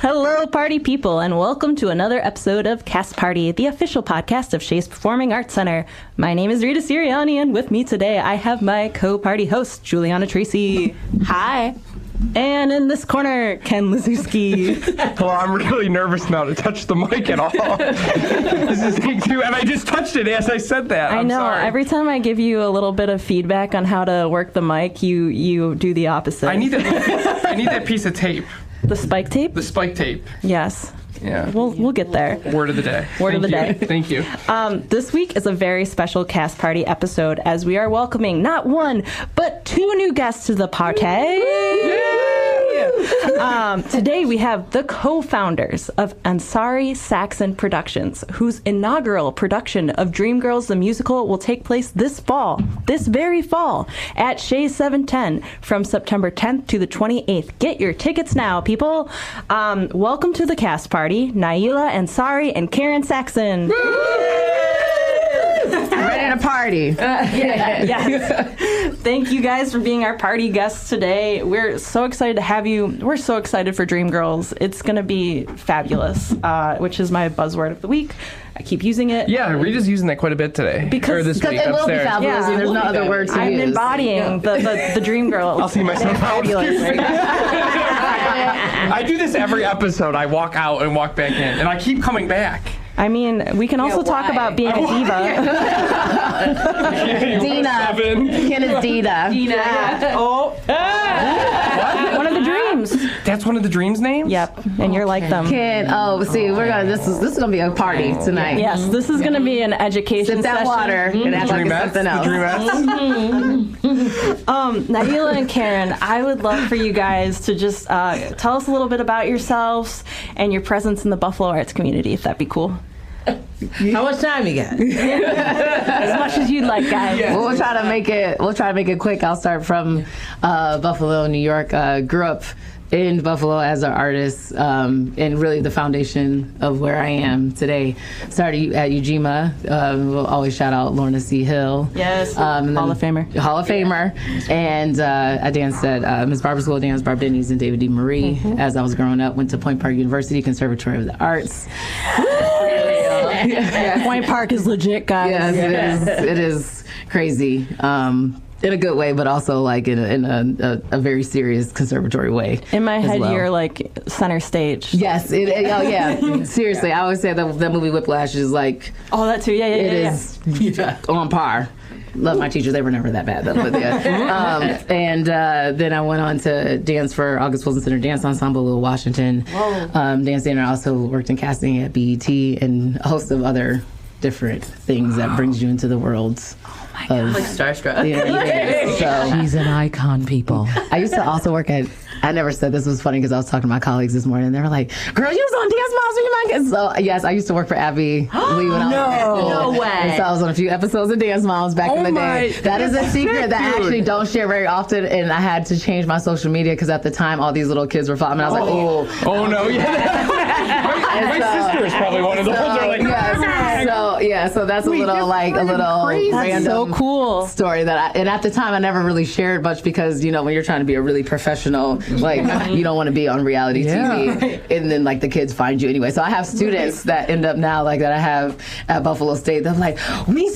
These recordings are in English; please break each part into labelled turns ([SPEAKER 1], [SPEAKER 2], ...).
[SPEAKER 1] Hello, party people, and welcome to another episode of Cast Party, the official podcast of Shea's Performing Arts Center. My name is Rita Sirianni, and with me today I have my co-party host, Juliana Tracy.
[SPEAKER 2] Hi.
[SPEAKER 1] And in this corner, Ken Lizuski.
[SPEAKER 3] Hello, I'm really nervous now to touch the mic at all. This is take two, and I just touched it as I said that.
[SPEAKER 1] I know.
[SPEAKER 3] Sorry.
[SPEAKER 1] Every time I give you a little bit of feedback on how to work the mic, you do the opposite.
[SPEAKER 3] I need that piece of tape.
[SPEAKER 1] The spike tape?
[SPEAKER 3] The spike tape.
[SPEAKER 1] Yes.
[SPEAKER 3] Yeah.
[SPEAKER 1] We'll get there.
[SPEAKER 3] Word of the day.
[SPEAKER 1] Word of the day.
[SPEAKER 3] Thank you.
[SPEAKER 1] This week is a very special Cast Party episode as we are welcoming not one, but two new guests to the party. Today we have the co-founders of Ansari Saxon Productions, whose inaugural production of Dreamgirls the musical will take place this very fall, at Shea 710 from September 10th to the 28th. Get your tickets now, people. Welcome to the Cast Party, Naila Ansari and Karen Saxon.
[SPEAKER 2] Ready to party.
[SPEAKER 1] Yes. Thank you guys for being our party guests today. We're so excited to have you. We're so excited for Dreamgirls. It's going to be fabulous, which is my buzzword of the week. I keep using it.
[SPEAKER 3] Yeah, Rita's using that quite a bit today.
[SPEAKER 1] Because
[SPEAKER 3] this week
[SPEAKER 2] it will
[SPEAKER 3] upstairs.
[SPEAKER 2] be fabulous.
[SPEAKER 1] Yeah,
[SPEAKER 2] There's no other word to
[SPEAKER 1] I'm
[SPEAKER 2] use.
[SPEAKER 1] embodying the Dreamgirls.
[SPEAKER 3] I'll see myself out. I do this every episode. I walk out and walk back in, and I keep coming back.
[SPEAKER 1] I mean, we can also talk about being a diva.
[SPEAKER 2] Dina. Ken is Dina.
[SPEAKER 1] Oh. One of the dreams.
[SPEAKER 3] That's one of the dreams names?
[SPEAKER 1] Yep. And you're like them.
[SPEAKER 2] Ken. See, this is gonna be a party tonight.
[SPEAKER 1] Yes, this is going to be an education
[SPEAKER 2] Sip that
[SPEAKER 1] session.
[SPEAKER 2] water and act like it's something else.
[SPEAKER 1] Naila and Karen, I would love for you guys to just tell us a little bit about yourselves and your presence in the Buffalo arts community, if that'd be cool.
[SPEAKER 4] How much time you got?
[SPEAKER 1] As much as you'd like, guys.
[SPEAKER 2] Yeah. We'll try to make it quick. I'll start from Buffalo, New York. Grew up in Buffalo as an artist, and really the foundation of where I am today. Started at Ujima. We'll always shout out Lorna C. Hill.
[SPEAKER 1] Yes, Hall of Famer.
[SPEAKER 2] Hall of Famer. And I danced at Ms. Barbara School of Dance, Barb Denny's, and David D. Marie. As I was growing up, went to Point Park University, Conservatory of the Arts.
[SPEAKER 1] Point Park is legit, guys.
[SPEAKER 2] Yes, it is crazy. In a good way, but also like in a very serious conservatory way.
[SPEAKER 1] In my head,
[SPEAKER 2] well.
[SPEAKER 1] you're like center stage.
[SPEAKER 2] Yes. Oh yeah. Seriously, I always say that movie Whiplash is like.
[SPEAKER 1] Oh, that too. Yeah.
[SPEAKER 2] It is on par. Love my teachers. They were never that bad though. But yeah. Then I went on to dance for August Wilson Center Dance Ensemble, Little Washington. Dance theater. I also worked in casting at BET and a host of other different things that brings you into the world.
[SPEAKER 4] Like starstruck.
[SPEAKER 2] Yeah. So
[SPEAKER 4] She's an icon, people.
[SPEAKER 2] I used to also work at. I never said this was funny because I was talking to my colleagues this morning and they were like, "Girl, you was on Dance Moms when you might get." So yes, I used to work for Abby Lee when I was
[SPEAKER 4] No way.
[SPEAKER 2] And so I was on a few episodes of Dance Moms back in the day. That is a secret that I actually don't share very often, and I had to change my social media because at the time all these little kids were following me. I was like,
[SPEAKER 3] Oh no, yeah. my sister is probably one of those. They're like,
[SPEAKER 2] so that's a little
[SPEAKER 1] That's
[SPEAKER 2] random
[SPEAKER 1] so cool
[SPEAKER 2] story that and at the time I never really shared much because when you're trying to be a really professional, you don't want to be on reality TV, and then the kids find you anyway. So I have students that end up now that I have at Buffalo State. They're like, we we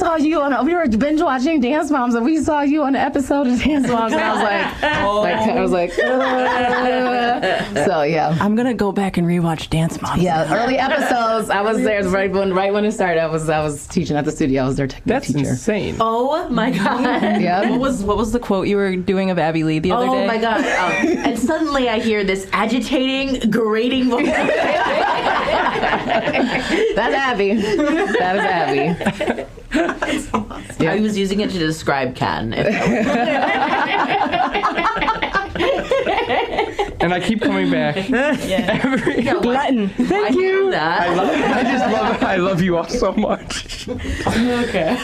[SPEAKER 2] were binge watching Dance Moms and we saw you on an episode of Dance Moms, and I was like, so yeah.
[SPEAKER 1] I'm gonna go back and rewatch Dance Moms.
[SPEAKER 2] Yeah, early episodes. I was there right when it started. I was teaching at the studio. I was their technical teacher.
[SPEAKER 3] That's insane.
[SPEAKER 4] Oh my god.
[SPEAKER 2] Yeah.
[SPEAKER 1] What was the quote you were doing of Abby Lee the other day?
[SPEAKER 4] Oh my god. And suddenly I hear this agitating, grating voice.
[SPEAKER 2] That's Abby. That is Abby.
[SPEAKER 4] I was using it to describe Ken.
[SPEAKER 3] And I keep coming back.
[SPEAKER 1] Glutton.
[SPEAKER 4] Thank you.
[SPEAKER 3] I love you all so much.
[SPEAKER 1] Okay.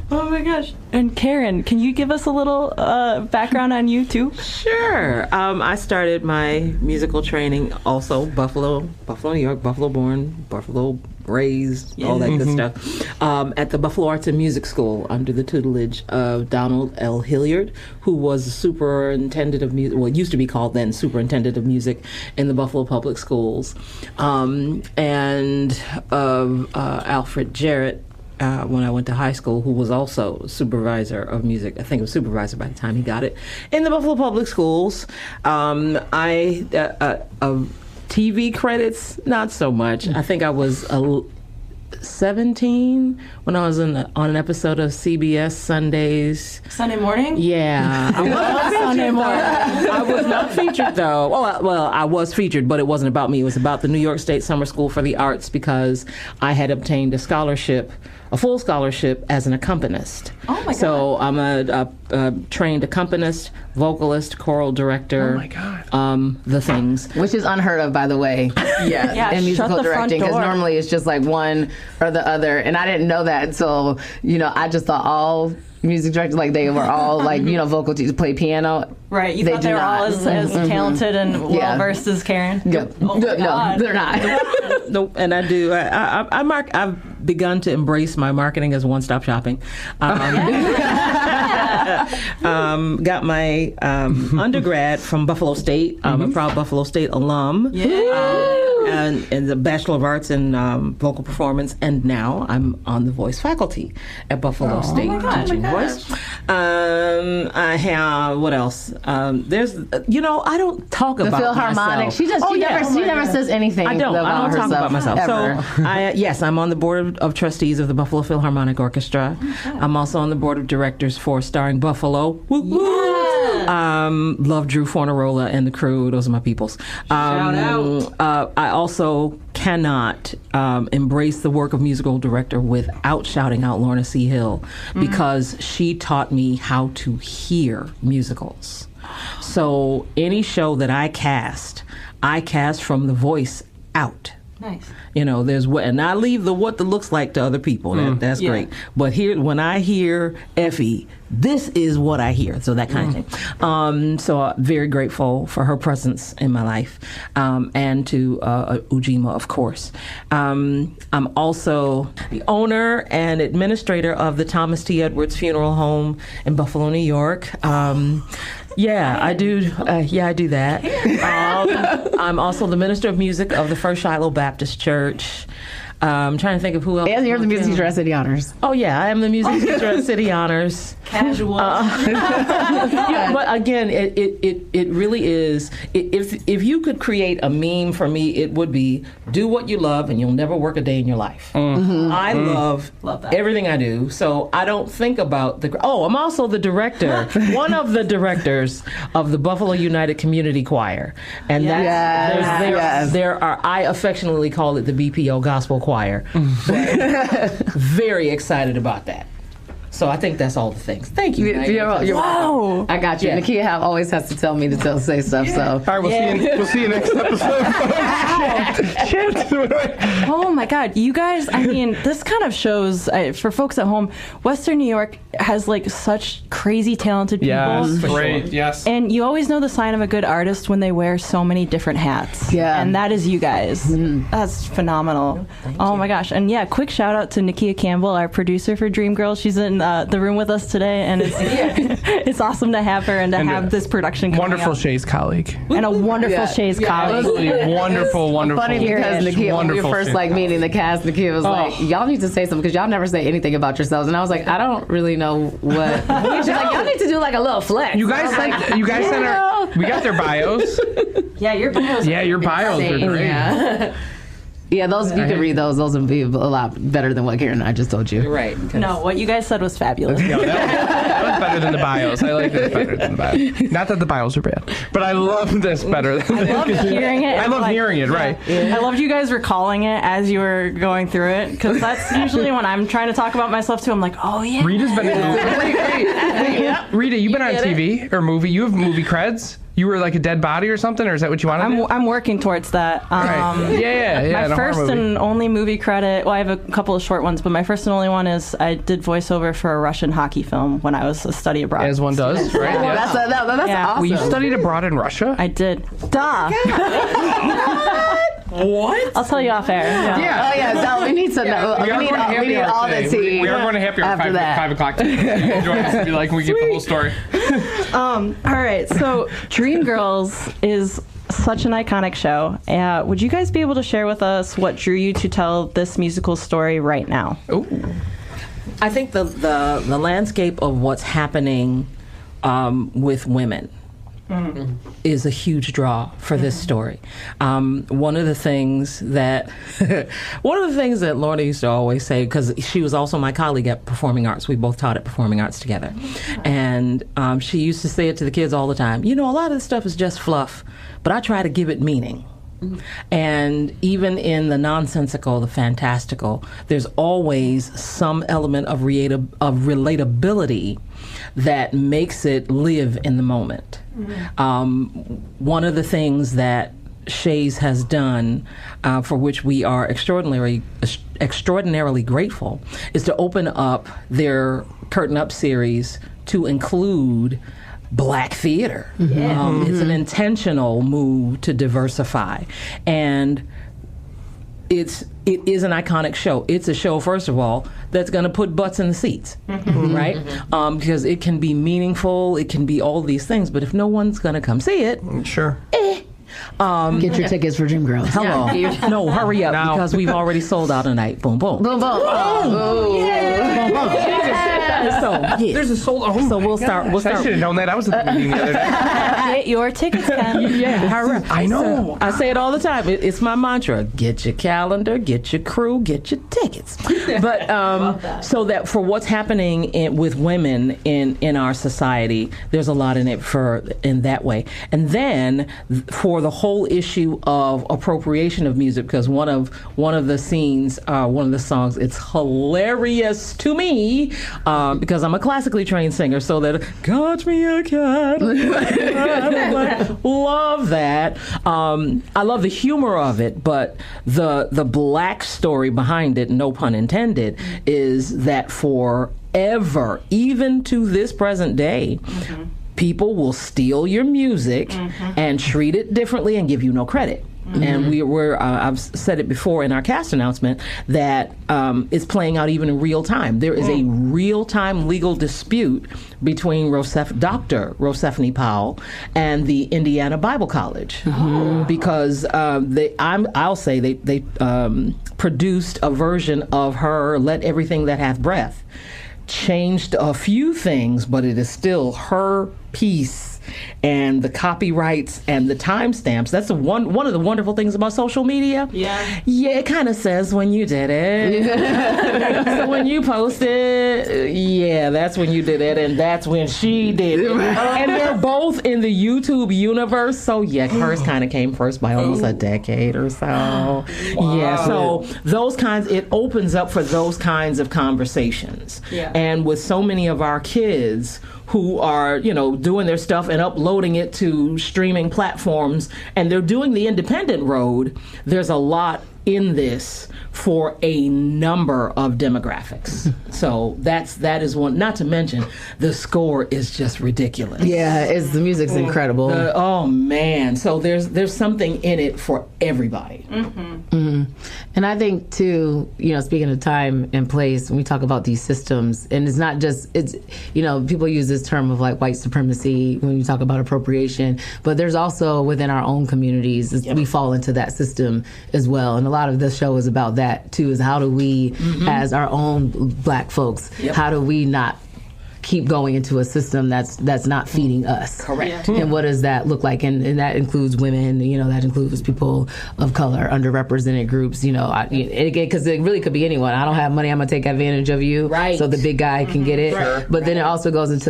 [SPEAKER 1] Oh my gosh. And Karen, can you give us a little background on you too?
[SPEAKER 5] Sure. I started my musical training also Buffalo, New York, Buffalo born, Buffalo raised, all that good stuff, at the Buffalo Arts and Music School under the tutelage of Donald L. Hilliard, who was the superintendent of music, well, it used to be called then superintendent of music in the Buffalo Public Schools, and Alfred Jarrett, when I went to high school, who was also supervisor of music. I think it was supervisor by the time he got it in the Buffalo Public Schools. TV credits, not so much. I think I was 17 when I was on an episode of CBS Sundays.
[SPEAKER 1] Sunday morning?
[SPEAKER 5] Yeah. I was Sunday morning. I was not featured, though. Well, I was featured, but it wasn't about me. It was about the New York State Summer School for the Arts because I had obtained a full scholarship as an accompanist.
[SPEAKER 1] Oh, my God.
[SPEAKER 5] So I'm a trained accompanist, vocalist, choral director.
[SPEAKER 3] Oh, my God.
[SPEAKER 5] The things.
[SPEAKER 2] Which is unheard of, by the way.
[SPEAKER 1] Yeah,
[SPEAKER 2] in musical
[SPEAKER 1] shut the front
[SPEAKER 2] directing, because
[SPEAKER 1] door.
[SPEAKER 2] normally it's just like one or the other, and I didn't know that until I just thought all music directors, like, they were all like vocal teachers, play piano.
[SPEAKER 1] Right, you thought they were all as talented and well versed as Karen.
[SPEAKER 2] Yep.
[SPEAKER 1] Oh my
[SPEAKER 2] No,
[SPEAKER 1] God.
[SPEAKER 2] they're not.
[SPEAKER 5] Nope, and I do. I've begun to embrace my marketing as one-stop shopping. Got my undergrad from Buffalo State. I'm a proud Buffalo State alum. And the Bachelor of Arts in Vocal Performance, and now I'm on the voice faculty at Buffalo State teaching voice. I have, what else? There's, I don't talk
[SPEAKER 2] The
[SPEAKER 5] about
[SPEAKER 2] Philharmonic.
[SPEAKER 5] myself.
[SPEAKER 2] She never says anything.
[SPEAKER 5] I don't
[SPEAKER 2] about
[SPEAKER 5] talk
[SPEAKER 2] herself,
[SPEAKER 5] about myself.
[SPEAKER 2] ever.
[SPEAKER 5] So, yes, I'm on the board of trustees of the Buffalo Philharmonic Orchestra. I'm also on the board of directors for Starring Buffalo. Woo, woo. Love Drew Fornarola and the crew. Those are my peoples.
[SPEAKER 1] Shout out.
[SPEAKER 5] I also cannot embrace the work of musical director without shouting out Lorna C. Hill, because she taught me how to hear musicals. So any show that I cast from the voice out.
[SPEAKER 1] Nice.
[SPEAKER 5] There's and I leave what the looks like to other people. That's great. But when I hear Effie, this is what I hear. So that kind of thing. So I'm very grateful for her presence in my life, and to Ujima, of course. I'm also the owner and administrator of the Thomas T. Edwards Funeral Home in Buffalo, New York. Yeah, I do. I do that. I'm also the minister of music of the First Shiloh Baptist Church. I'm trying to think of who else.
[SPEAKER 2] And you're the music teacher at City Honors.
[SPEAKER 5] Oh yeah, I am the music teacher at City Honors.
[SPEAKER 1] Casual.
[SPEAKER 5] But again, it really is. If you could create a meme for me, it would be do what you love and you'll never work a day in your life. I love
[SPEAKER 1] that.
[SPEAKER 5] everything I do, so I don't think about I'm also the director, one of the directors of the Buffalo United Community Choir, and I affectionately call it the BPO Gospel Choir. Very excited about that. So I think that's all the things. Thank you.
[SPEAKER 2] Wow. I got you.
[SPEAKER 5] Yeah.
[SPEAKER 2] Nakia always has to tell me to say stuff. So
[SPEAKER 3] All right, we'll see you next episode. Shit.
[SPEAKER 1] Oh my God, you guys, I mean, this kind of shows, for folks at home, Western New York has like such crazy talented people.
[SPEAKER 3] Yes, great, yes.
[SPEAKER 1] And you always know the sign of a good artist when they wear so many different hats.
[SPEAKER 2] Yeah.
[SPEAKER 1] And that is you guys. That's phenomenal. Oh my gosh. And yeah, quick shout out to Nakia Campbell, our producer for Dreamgirls. She's in the room with us today, and it's awesome to have her and to have this production coming
[SPEAKER 3] Wonderful
[SPEAKER 1] up.
[SPEAKER 3] Shea's colleague.
[SPEAKER 1] And a wonderful Shea's colleague.
[SPEAKER 3] Wonderful.
[SPEAKER 2] funny because Nakia, when we were first meeting the cast, Nakia was like, "Y'all need to say something because y'all never say anything about yourselves." And I was like, "I don't really know what." She's like, "Y'all need to do like a little flex."
[SPEAKER 3] You guys sent we got their bios.
[SPEAKER 1] Yeah, your bios.
[SPEAKER 3] Yeah, your bios are great.
[SPEAKER 2] Yeah, those you can read those. Those would be a lot better than what Karen and I just told you.
[SPEAKER 5] Right.
[SPEAKER 1] No, what you guys said was fabulous.
[SPEAKER 3] Yeah, that was better than the bios. I like this better than the bios. Not that the bios are bad, but I love this better.
[SPEAKER 1] I love hearing it.
[SPEAKER 3] I love hearing it, right.
[SPEAKER 1] I loved you guys recalling it as you were going through it, because that's usually when I'm trying to talk about myself too. I'm like, oh yeah.
[SPEAKER 3] Rita's been Rita, you've been on TV or movie. You have movie creds. You were like a dead body or something, or is that what you wanted to do?
[SPEAKER 1] I'm working towards that.
[SPEAKER 3] Right. Yeah.
[SPEAKER 1] My first and only movie credit, well, I have a couple of short ones, but my first and only one is I did voiceover for a Russian hockey film when I was a study abroad.
[SPEAKER 3] As one does, right?
[SPEAKER 2] Oh,
[SPEAKER 3] Yeah.
[SPEAKER 2] that's
[SPEAKER 1] Yeah.
[SPEAKER 2] awesome.
[SPEAKER 3] Well, you studied abroad in Russia?
[SPEAKER 1] I did. Duh.
[SPEAKER 3] What?
[SPEAKER 1] I'll tell you off air.
[SPEAKER 3] Yeah.
[SPEAKER 2] Oh yeah, so we need to know.
[SPEAKER 3] We
[SPEAKER 2] We need all the tea.
[SPEAKER 3] We are going to happy hour
[SPEAKER 2] after that.
[SPEAKER 3] 5 o'clock. Join us and be like, we get the whole story.
[SPEAKER 1] All right, so Dreamgirls is such an iconic show. Would you guys be able to share with us what drew you to tell this musical story right now?
[SPEAKER 3] Ooh.
[SPEAKER 5] I think the landscape of what's happening with women is a huge draw for this story. One of the things that Lorna used to always say, because she was also my colleague at Performing Arts, we both taught at Performing Arts together, and she used to say it to the kids all the time. You know, a lot of this stuff is just fluff, but I try to give it meaning. And even in the nonsensical, the fantastical, there's always some element of relatability that makes it live in the moment. One of the things that Shea's has done, for which we are extraordinarily grateful, is to open up their Curtain Up series to include Black theater. It's an intentional move to diversify, and it is an iconic show. It's a show, first of all, that's going to put butts in the seats, right? Because it can be meaningful, it can be all these things, but if no one's going to come see it,
[SPEAKER 3] Sure.
[SPEAKER 2] Get your tickets for Dreamgirls.
[SPEAKER 5] hello. No, hurry up,
[SPEAKER 3] Now.
[SPEAKER 5] because we've already sold out tonight. Boom, boom.
[SPEAKER 2] Boom, boom.
[SPEAKER 5] So, yeah.
[SPEAKER 3] There's a sold. Oh,
[SPEAKER 5] So we'll start. We'll
[SPEAKER 3] I
[SPEAKER 5] start.
[SPEAKER 3] should have known that. I was at the meeting the other day.
[SPEAKER 1] Get your tickets, Ken.
[SPEAKER 3] I know.
[SPEAKER 5] I say it all the time. It's my mantra. Get your calendar, get your crew, get your tickets. But so that for what's happening with women in our society, there's a lot in it in that way. And then for the whole issue of appropriation of music, because one of the scenes, one of the songs, it's hilarious to me because I'm a classically trained singer. So that got me a cat. Love that. I love the humor of it, but the Black story behind it, no pun intended, is that forever, even to this present day, people will steal your music and treat it differently and give you no credit. And I've said it before in our cast announcement that it's playing out even in real time. There is a real-time legal dispute between Dr. Rosephine Powell and the Indiana Bible College because I'll say they produced a version of her "Let Everything That Hath Breath," changed a few things, but it is still her piece. And the copyrights and the timestamps. That's one of the wonderful things about social media. Yeah, it kind of says when you did it. So when you post it, that's when you did it, and that's when she did it. And they're both in the YouTube universe. So hers kind of came first by almost a decade or so. Wow. Yeah, so those kinds, it opens up for those kinds of conversations. Yeah. And with so many of our kids who are, doing their stuff and uploading it to streaming platforms, and they're doing the independent road, there's a lot in this for a number of demographics. So that is one. Not to mention, the score is just ridiculous.
[SPEAKER 2] Yeah, the music's incredible.
[SPEAKER 5] Oh man! So there's something in it for everybody.
[SPEAKER 2] And I think too, speaking of time and place, when we talk about these systems, and it's not just people use this term of like white supremacy when you talk about appropriation, but there's also within our own communities we fall into that system as well. And a lot of this show is about that too, is how do we as our own Black folks, how do we not keep going into a system that's not feeding us.
[SPEAKER 5] Correct.
[SPEAKER 2] And what does that look like? And that includes women, that includes people of color, underrepresented groups, because it really could be anyone. I don't have money, I'm going to take advantage of you. Right. So the big guy can get it. Right. But then it also goes into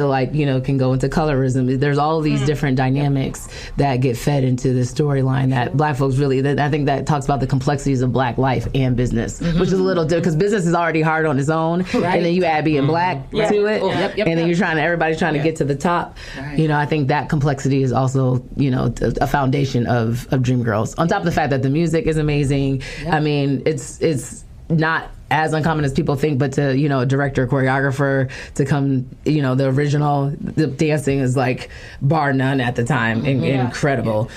[SPEAKER 2] can go into colorism. There's all these different dynamics that get fed into this storyline that Black folks really, I think that talks about the complexities of Black life and business, which is a little different because business is already hard on its own. Right. And then you add being Black to it. And then everybody's trying to get to the top. Right. I think that complexity is also, a foundation of Dreamgirls. On top of the fact that the music is amazing. I mean, it's not as uncommon as people think, but to, a director, choreographer to come, the dancing is like bar none at the time. Incredible.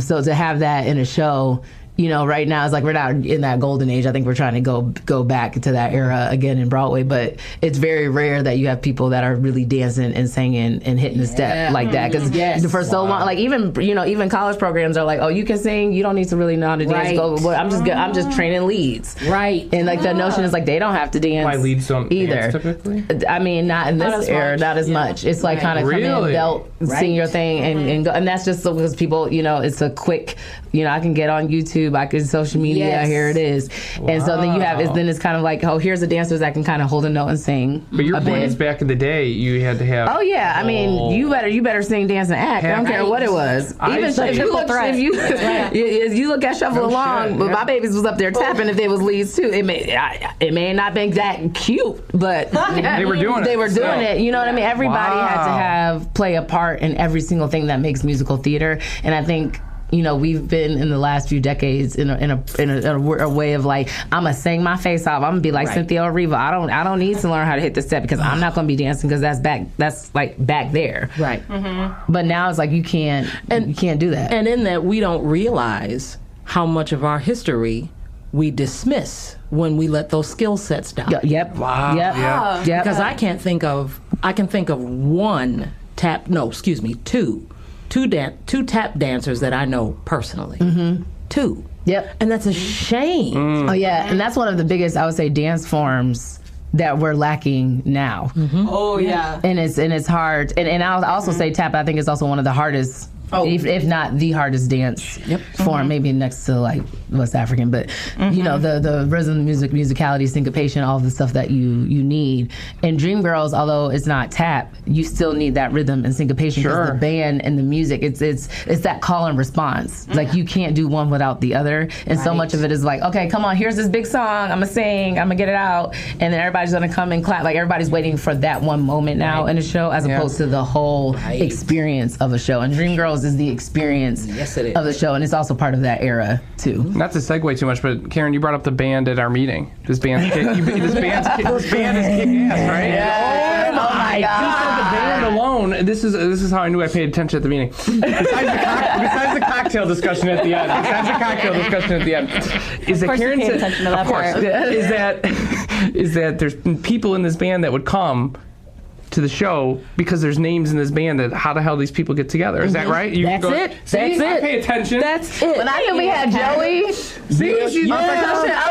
[SPEAKER 2] So to have that in a show right now it's like we're not in that golden age. I think we're trying to go back to that era again in Broadway, but it's very rare that you have people that are really dancing and singing and hitting the step like that. Because for so long, like even college programs are like, oh, you can sing, you don't need to really know how to dance. Well, I'm just training leads,
[SPEAKER 5] right?
[SPEAKER 2] And like the notion is like they don't have to dance.
[SPEAKER 3] Why leads don't
[SPEAKER 2] either?
[SPEAKER 3] Dance typically?
[SPEAKER 2] I mean, not in this era, not as much. It's like kind of come in, belt, sing your thing, and go. And that's just because people, it's a quick. I can get on YouTube, I can social media, here it is. Wow. And so then it's kind of like, oh, here's the dancers that can kind of hold a note and sing.
[SPEAKER 3] But your point is back in the day, you had to have.
[SPEAKER 2] Oh yeah, I mean, you better sing, dance, and act. I don't care what it was. Even if you look at Shuffle Along, but my babies was up there tapping if they was leads too. It may not been that cute, but
[SPEAKER 3] they were doing it.
[SPEAKER 2] They were doing it. You know what I mean? Everybody had to play a part in every single thing that makes musical theater, and I think. We've been in the last few decades in a way of like, I'm gonna sing my face off. I'm gonna be like Cynthia Erivo. I don't need to learn how to hit the step because I'm not gonna be dancing because that's like back there.
[SPEAKER 5] Right.
[SPEAKER 2] Mm-hmm. But now it's like you can't do that.
[SPEAKER 5] And in that we don't realize how much of our history we dismiss when we let those skill sets die.
[SPEAKER 2] Yep.
[SPEAKER 3] Wow.
[SPEAKER 2] Yep.
[SPEAKER 5] Because I can think of two tap dancers that I know personally. Mm-hmm. Two.
[SPEAKER 2] Yep.
[SPEAKER 5] And that's a shame.
[SPEAKER 2] Oh yeah, and that's one of the biggest, I would say, dance forms that we're lacking now.
[SPEAKER 1] Mm-hmm. Oh yeah.
[SPEAKER 2] And it's hard. And I'll also say tap, I think is also one of the hardest, if not the hardest dance form, maybe next to like West African, but the rhythm, musicality, syncopation, all the stuff that you need. In Dreamgirls, although it's not tap, you still need that rhythm and syncopation because the band and the music, it's that call and response. Like you can't do one without the other, and so much of it is like, okay, come on, here's this big song, I'm gonna sing, I'm gonna get it out, and then everybody's gonna come and clap. Like everybody's waiting for that one moment now in a show, as opposed to the whole experience of a show. And Dreamgirls is the experience of the show, and it's also part of that era too.
[SPEAKER 3] Not to segue too much, but Karen, you brought up the band at our meeting. This band is kicking ass, right?
[SPEAKER 2] Yeah. Oh my God.
[SPEAKER 3] The band alone. This is how I knew I paid attention at the meeting. Besides the cocktail discussion at the end. Is that Karen said,
[SPEAKER 1] attention to that part.
[SPEAKER 3] is that there's people in this band that would come to the show because there's names in this band that how the hell these people get together. Is that right?
[SPEAKER 5] That's it. I
[SPEAKER 3] pay attention.
[SPEAKER 5] That's it.
[SPEAKER 2] When I knew we had Joey, I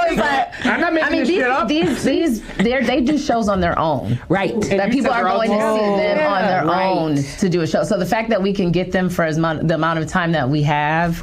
[SPEAKER 2] was like,
[SPEAKER 3] I'm not making this shit up.
[SPEAKER 2] They do shows on their own.
[SPEAKER 5] Right.
[SPEAKER 2] That people are going to see them on their own to do a show. So the fact that we can get them for the amount of time that we have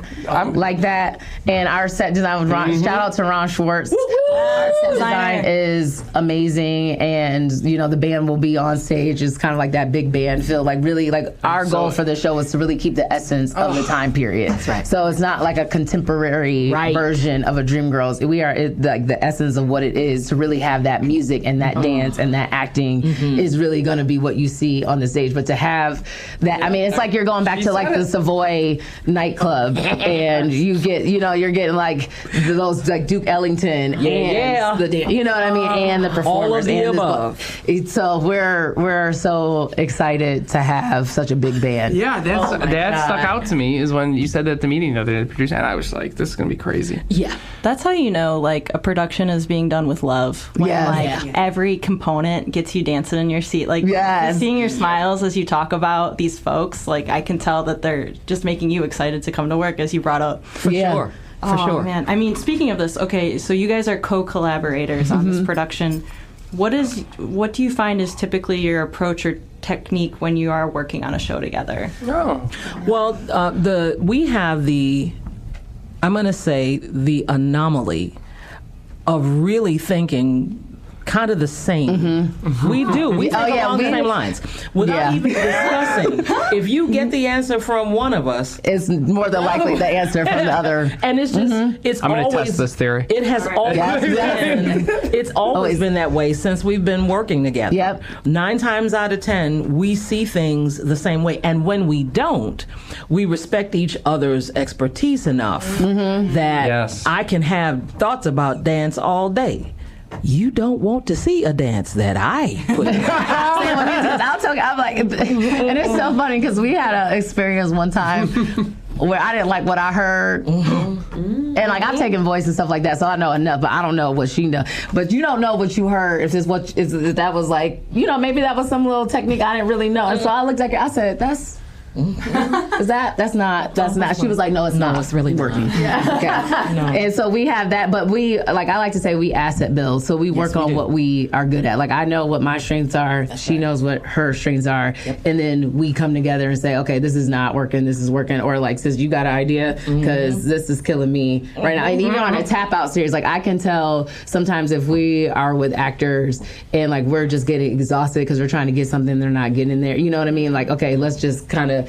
[SPEAKER 2] like that, and our set design with Ron, shout out to Ron Schwartz. Our set design is amazing, and the band will be on stage. Is kind of like that big band feel. Like really, like our goal for the show was to really keep the essence of the time period. That's right. So it's not like a contemporary version of a Dreamgirls. We are like the essence of what it is to really have that music and that dance and that acting is really going to be what you see on the stage. But to have that, I mean, it's like you're going back to like the Savoy nightclub, and you get, you're getting like those like Duke Ellington and the dance, you know what I mean, and the performers.
[SPEAKER 5] All of the above.
[SPEAKER 2] So we're so excited to have such a big band.
[SPEAKER 3] Yeah, that stuck out to me is when you said that at the meeting the other day, the producer, and I was like, this is going to be crazy.
[SPEAKER 1] Yeah. That's how you know, like, a production is being done with love. When, every component gets you dancing in your seat. Like, seeing your smiles as you talk about these folks, like, I can tell that they're just making you excited to come to work, as you brought up.
[SPEAKER 5] For sure. For sure.
[SPEAKER 1] Man. I mean, speaking of this, okay, so you guys are co-collaborators on this production. What do you find is typically your approach or technique when you are working on a show together?
[SPEAKER 3] Oh.
[SPEAKER 5] Well, we have I'm going to say the anomaly of really thinking kind of the same. We do. We think along the same lines. Without even discussing, if you get the answer from one of us,
[SPEAKER 2] it's more than likely the answer from the other.
[SPEAKER 5] And it's just, it's
[SPEAKER 3] I'm
[SPEAKER 5] always...
[SPEAKER 3] I'm going to test this theory.
[SPEAKER 5] It has always been that way since we've been working together.
[SPEAKER 2] Yep.
[SPEAKER 5] 9 times out of 10, we see things the same way. And when we don't, we respect each other's expertise enough that I can have thoughts about dance all day. You don't want to see a dance that I put in.
[SPEAKER 2] I'll tell you, I'm like, and it's so funny because we had an experience one time where I didn't like what I heard, and And like I've taken voice and stuff like that, so I know enough, but I don't know what she knows. But you don't know what you heard if that was like, maybe that was some little technique I didn't really know. And so I looked at her, I said, that's that's not. She was like, no, it's not.
[SPEAKER 5] It's really
[SPEAKER 2] working. Okay. No. And so we have that, but I like to say we asset build. So we work on what we are good at. Like I know what my strengths are. She knows what her strengths are. Yep. And then we come together and say, okay, this is not working. This is working. Or like, sis, you got an idea? Because this is killing me right now. And even on a tap out series, like I can tell sometimes if we are with actors and like we're just getting exhausted because we're trying to get something they're not getting there. You know what I mean? Like, okay, let's just kind of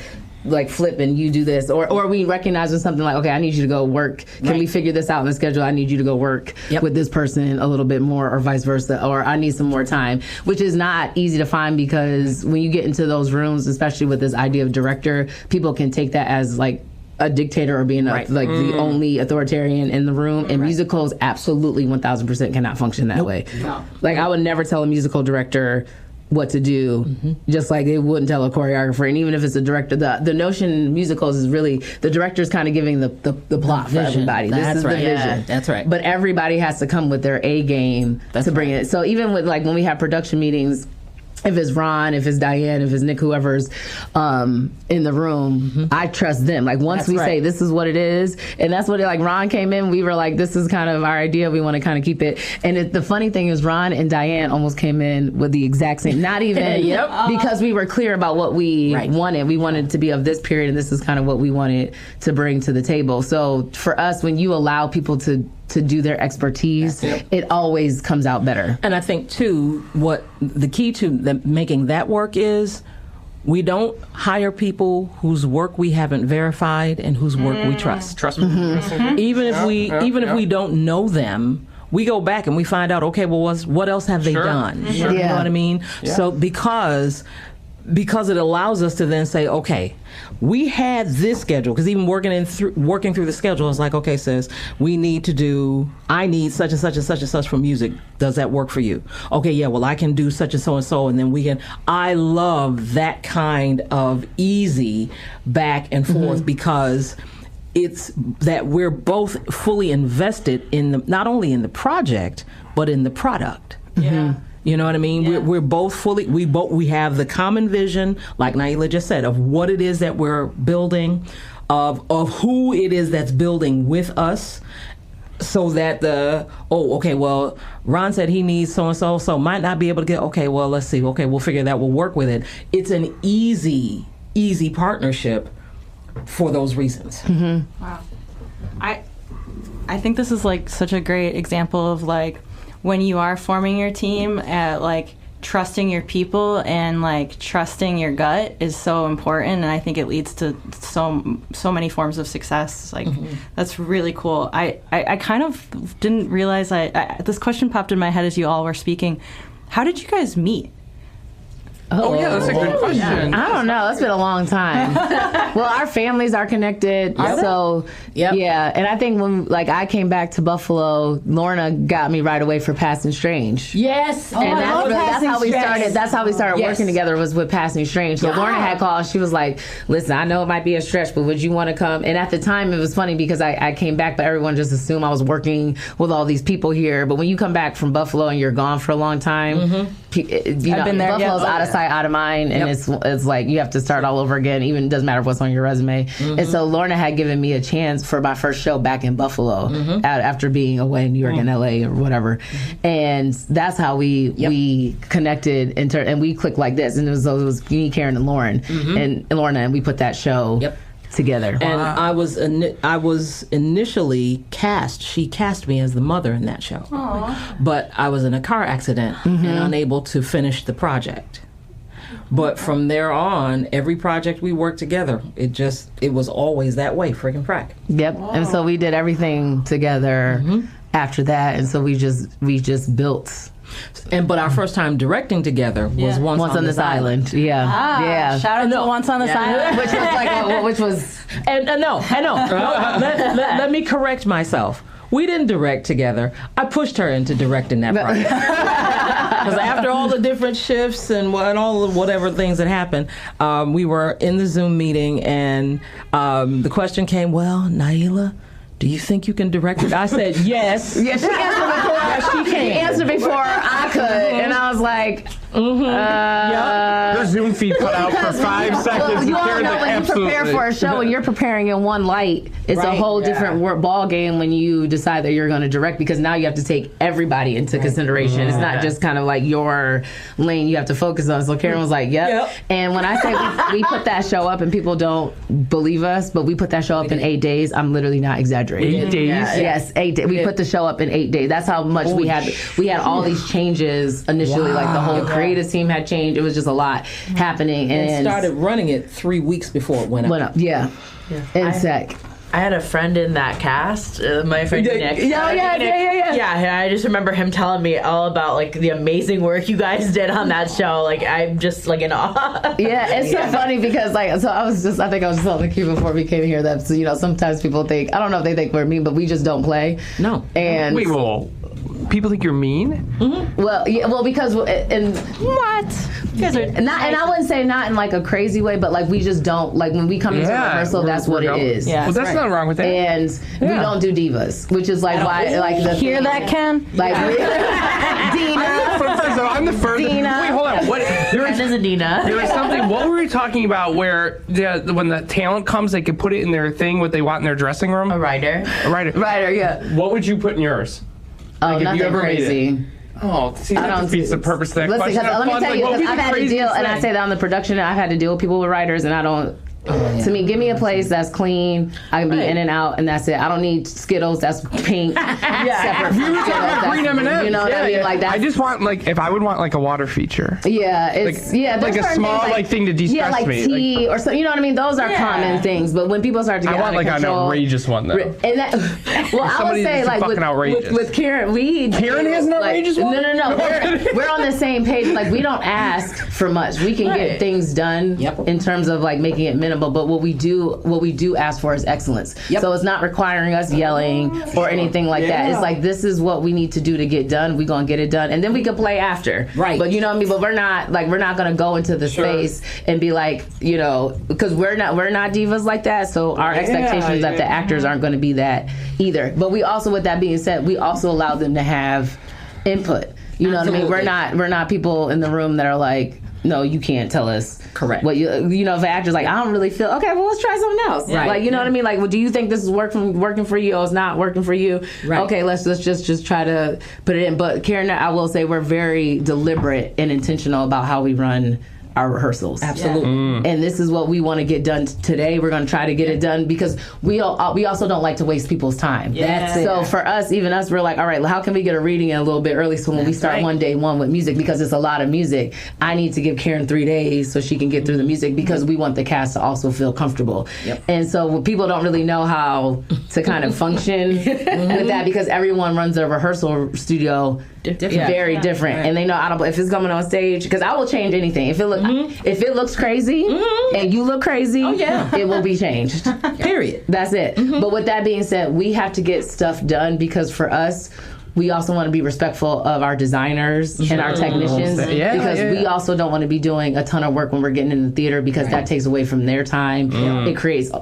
[SPEAKER 2] like flip and you do this, or we recognize with something like, okay, I need you to go work. Can we figure this out in the schedule? I need you to go work with this person a little bit more, or vice versa, or I need some more time, which is not easy to find because when you get into those rooms, especially with this idea of director, people can take that as like a dictator or being the only authoritarian in the room, and musicals absolutely 1000% cannot function that way. No. Like I would never tell a musical director what to do, just like they wouldn't tell a choreographer. And even if it's a director, the notion in musicals is really the director's kind of giving the plot for everybody. This is the vision.
[SPEAKER 5] Yeah, that's right.
[SPEAKER 2] But everybody has to come with their A game to bring it. So even with like when we have production meetings, if it's Ron, if it's Diane, if it's Nick, whoever's in the room, I trust them. Like once we say this is what it is, and that's what like Ron came in, we were like, this is kind of our idea. We want to kind of keep it. And the funny thing is, Ron and Diane almost came in with the exact same. Not even because we were clear about what we wanted. We wanted to be of this period, and this is kind of what we wanted to bring to the table. So for us, when you allow people to do their expertise, it always comes out better.
[SPEAKER 5] And I think too, what the key to making that work is, we don't hire people whose work we haven't verified and whose work we trust.
[SPEAKER 3] Trust me.
[SPEAKER 5] Even if we don't know them, we go back and we find out, okay, well, what else have they done? You know what I mean? Yeah. So because it allows us to then say, okay, we had this schedule, because even working through the schedule, it's like, okay, sis, I need such and such and such and such for music. Does that work for you? Okay, yeah, well, I can do such and so, and then I love that kind of easy back and forth, because it's that we're both fully invested in not only in the project, but in the product.
[SPEAKER 1] Yeah.
[SPEAKER 5] You know what I mean? Yeah. We're both we have the common vision, like Naila just said, of what it is that we're building, of who it is that's building with us, so that Ron said he needs so might not be able to get, okay, well, let's see, okay, we'll figure that, we'll work with it. It's an easy partnership for those reasons.
[SPEAKER 1] Wow. I think this is like such a great example of like, when you are forming your team, at like trusting your people and like trusting your gut is so important, and I think it leads to so many forms of success. Like that's really cool. I kind of didn't realize this question popped in my head as you all were speaking. How did you guys meet?
[SPEAKER 3] Oh yeah, that's a good question.
[SPEAKER 2] I don't know. It's been a long time. Well, our families are connected, so yeah. And I think when I came back to Buffalo, Lorna got me right away for Passing Strange.
[SPEAKER 4] Yes,
[SPEAKER 2] and that's how we started. That's how we started working together, was with Passing Strange. So Lorna had called. She was like, "Listen, I know it might be a stretch, but would you want to come?" And at the time, it was funny because I came back, but everyone just assumed I was working with all these people here. But when you come back from Buffalo and you're gone for a long time, I've been there. Buffalo's out of sight, out of mind, and it's like you have to start all over again. Even it doesn't matter what's on your resume. And so Lorna had given me a chance for my first show back in Buffalo after being away in New York and LA or whatever, and that's how we connected and we clicked like this. And it was me, Karen, and Lauren and Lorna, and we put that show together.
[SPEAKER 5] And I was initially cast. She cast me as the mother in that show. Aww. But I was in a car accident and unable to finish the project. But from there on, every project we worked together, it was always that way, freaking frack.
[SPEAKER 2] Yep. Wow. And so we did everything together after that, and so we just built.
[SPEAKER 5] But our first time directing together was Once on This Island.
[SPEAKER 2] Yeah.
[SPEAKER 1] Shout out to Once on This Island.
[SPEAKER 2] Which was like, which was...
[SPEAKER 5] I know. Let me correct myself. We didn't direct together. I pushed her into directing that project. Because after all the different shifts and all the whatever things that happened, we were in the Zoom meeting, and the question came, well, Naila, do you think you can direct it? I said, yes.
[SPEAKER 2] Yeah, she answered before. She answered before I could, and I was like,
[SPEAKER 3] The Zoom feed cut out for 5 seconds.
[SPEAKER 2] well, you all
[SPEAKER 3] Karen's
[SPEAKER 2] know
[SPEAKER 3] like,
[SPEAKER 2] when you prepare
[SPEAKER 3] absolutely.
[SPEAKER 2] for a show and you're preparing in one light, it's a whole different ball game when you decide that you're going to direct, because now you have to take everybody into consideration. It's not just kind of like your lane you have to focus on. So Karen was like, yep. And when I say we put that show up, and people don't believe us, but we put that show up in 8 days. I'm literally not exaggerating.
[SPEAKER 3] 8 days?
[SPEAKER 2] Yes, 8 days. We put the show up in 8 days. That's how much we had. We had all these changes initially. Like the whole creative team had changed. It was just a lot happening.
[SPEAKER 5] And started running it 3 weeks before it went up.
[SPEAKER 2] Went up, yeah. In sec.
[SPEAKER 4] I had a friend in that cast, my friend Nick. Yeah, I just remember him telling me all about like the amazing work you guys did on that show. Like I'm just like in awe.
[SPEAKER 2] Yeah, it's so funny because like, so I think I was just telling the kid before we came here that, so, you know, sometimes people think, I don't know if they think we're mean, but we just don't play.
[SPEAKER 5] No.
[SPEAKER 2] And
[SPEAKER 3] Wait, well, people think you're mean?
[SPEAKER 2] well, yeah, well, because and
[SPEAKER 1] What? You guys are
[SPEAKER 2] not, and I wouldn't say not in like a crazy way, but like we just don't, like when we come into rehearsal, that's what it is.
[SPEAKER 1] Yeah.
[SPEAKER 3] Well, that's nothing wrong with that.
[SPEAKER 2] And we don't do divas, which is like why, like the
[SPEAKER 1] hear that, Ken?
[SPEAKER 2] like Dina.
[SPEAKER 3] First of all, I'm the first.
[SPEAKER 2] Dina.
[SPEAKER 3] Wait, hold on. What? There was,
[SPEAKER 4] Friend is Adina.
[SPEAKER 3] there was something. What were we talking about? Where when the talent comes, they can put it in their thing, what they want in their dressing room.
[SPEAKER 4] A writer.
[SPEAKER 3] Right.
[SPEAKER 2] Writer, yeah.
[SPEAKER 3] What would you put in yours?
[SPEAKER 2] Oh,
[SPEAKER 3] if you
[SPEAKER 2] nothing
[SPEAKER 3] ever made it.
[SPEAKER 2] crazy.
[SPEAKER 3] Oh, see,
[SPEAKER 2] I
[SPEAKER 3] that
[SPEAKER 2] don't
[SPEAKER 3] defeats the purpose of that
[SPEAKER 2] Listen,
[SPEAKER 3] question.
[SPEAKER 2] because let me tell you, because I've had to deal, and I say that on the production, I've had to deal with people with writers, and I don't. To me, give me a place that's clean. I can be in and out, and that's it. I don't need Skittles that's pink. Separate from Skittles. That's,
[SPEAKER 3] green M&Ms.
[SPEAKER 2] You know what I mean? Like that.
[SPEAKER 3] I just want if I would want like a water feature.
[SPEAKER 2] Yeah, it's
[SPEAKER 3] like
[SPEAKER 2] there's
[SPEAKER 3] a
[SPEAKER 2] certain
[SPEAKER 3] small
[SPEAKER 2] things,
[SPEAKER 3] thing to de-stress
[SPEAKER 2] yeah, like
[SPEAKER 3] me.
[SPEAKER 2] tea or so. You know what I mean? Those are common things. But when people start to get
[SPEAKER 3] I want
[SPEAKER 2] out of
[SPEAKER 3] an
[SPEAKER 2] control,
[SPEAKER 3] outrageous one though.
[SPEAKER 2] and that, well, I would
[SPEAKER 3] Somebody
[SPEAKER 2] say
[SPEAKER 3] that's
[SPEAKER 2] like
[SPEAKER 3] fucking outrageous.
[SPEAKER 2] with Karen,
[SPEAKER 3] Karen has an outrageous one?
[SPEAKER 2] No. We're on the same page. Like we don't ask for much. We can get things done in terms of like making it minimal. But what we do ask for is excellence. So it's not requiring us yelling or anything like that. It's like this is what we need to do to get done. We're gonna get it done, and then we can play after.
[SPEAKER 5] Right.
[SPEAKER 2] But you know what I mean. But we're not gonna go into the space and be like, you know, because we're not divas like that. So our expectations that the actors aren't going to be that either. But we also, with that being said, we also allow them to have input. You know what I mean? We're not people in the room that are like, no, you can't tell us.
[SPEAKER 5] Correct.
[SPEAKER 2] What you know, if an actor's like, I don't really feel okay. Well, let's try something else.
[SPEAKER 5] Right.
[SPEAKER 2] Like, you know what I mean? Like, well, do you think this is working for you? Or it's not working for you?
[SPEAKER 5] Right.
[SPEAKER 2] Okay, let's just try to put it in. But Karen, I will say we're very deliberate and intentional about how we run our rehearsals.
[SPEAKER 5] Absolutely.
[SPEAKER 2] And this is what we want to get done today. We're going to try to get it done because we also don't like to waste people's time.
[SPEAKER 5] That's it.
[SPEAKER 2] So for us, even us, we're like, all right, how can we get a reading in a little bit early so when we start one day one with music, because it's a lot of music, I need to give Karen 3 days so she can get through the music because we want the cast to also feel comfortable. And so people don't really know how to kind of function with that because everyone runs a rehearsal studio very different. And they know if it's coming on stage, because I will change anything. If it looks crazy and you look crazy, it will be changed.
[SPEAKER 5] Period.
[SPEAKER 2] That's it. But with that being said, we have to get stuff done because for us, we also want to be respectful of our designers and our technicians because we also don't want to be doing a ton of work when we're getting in the theater because that takes away from their time. It creates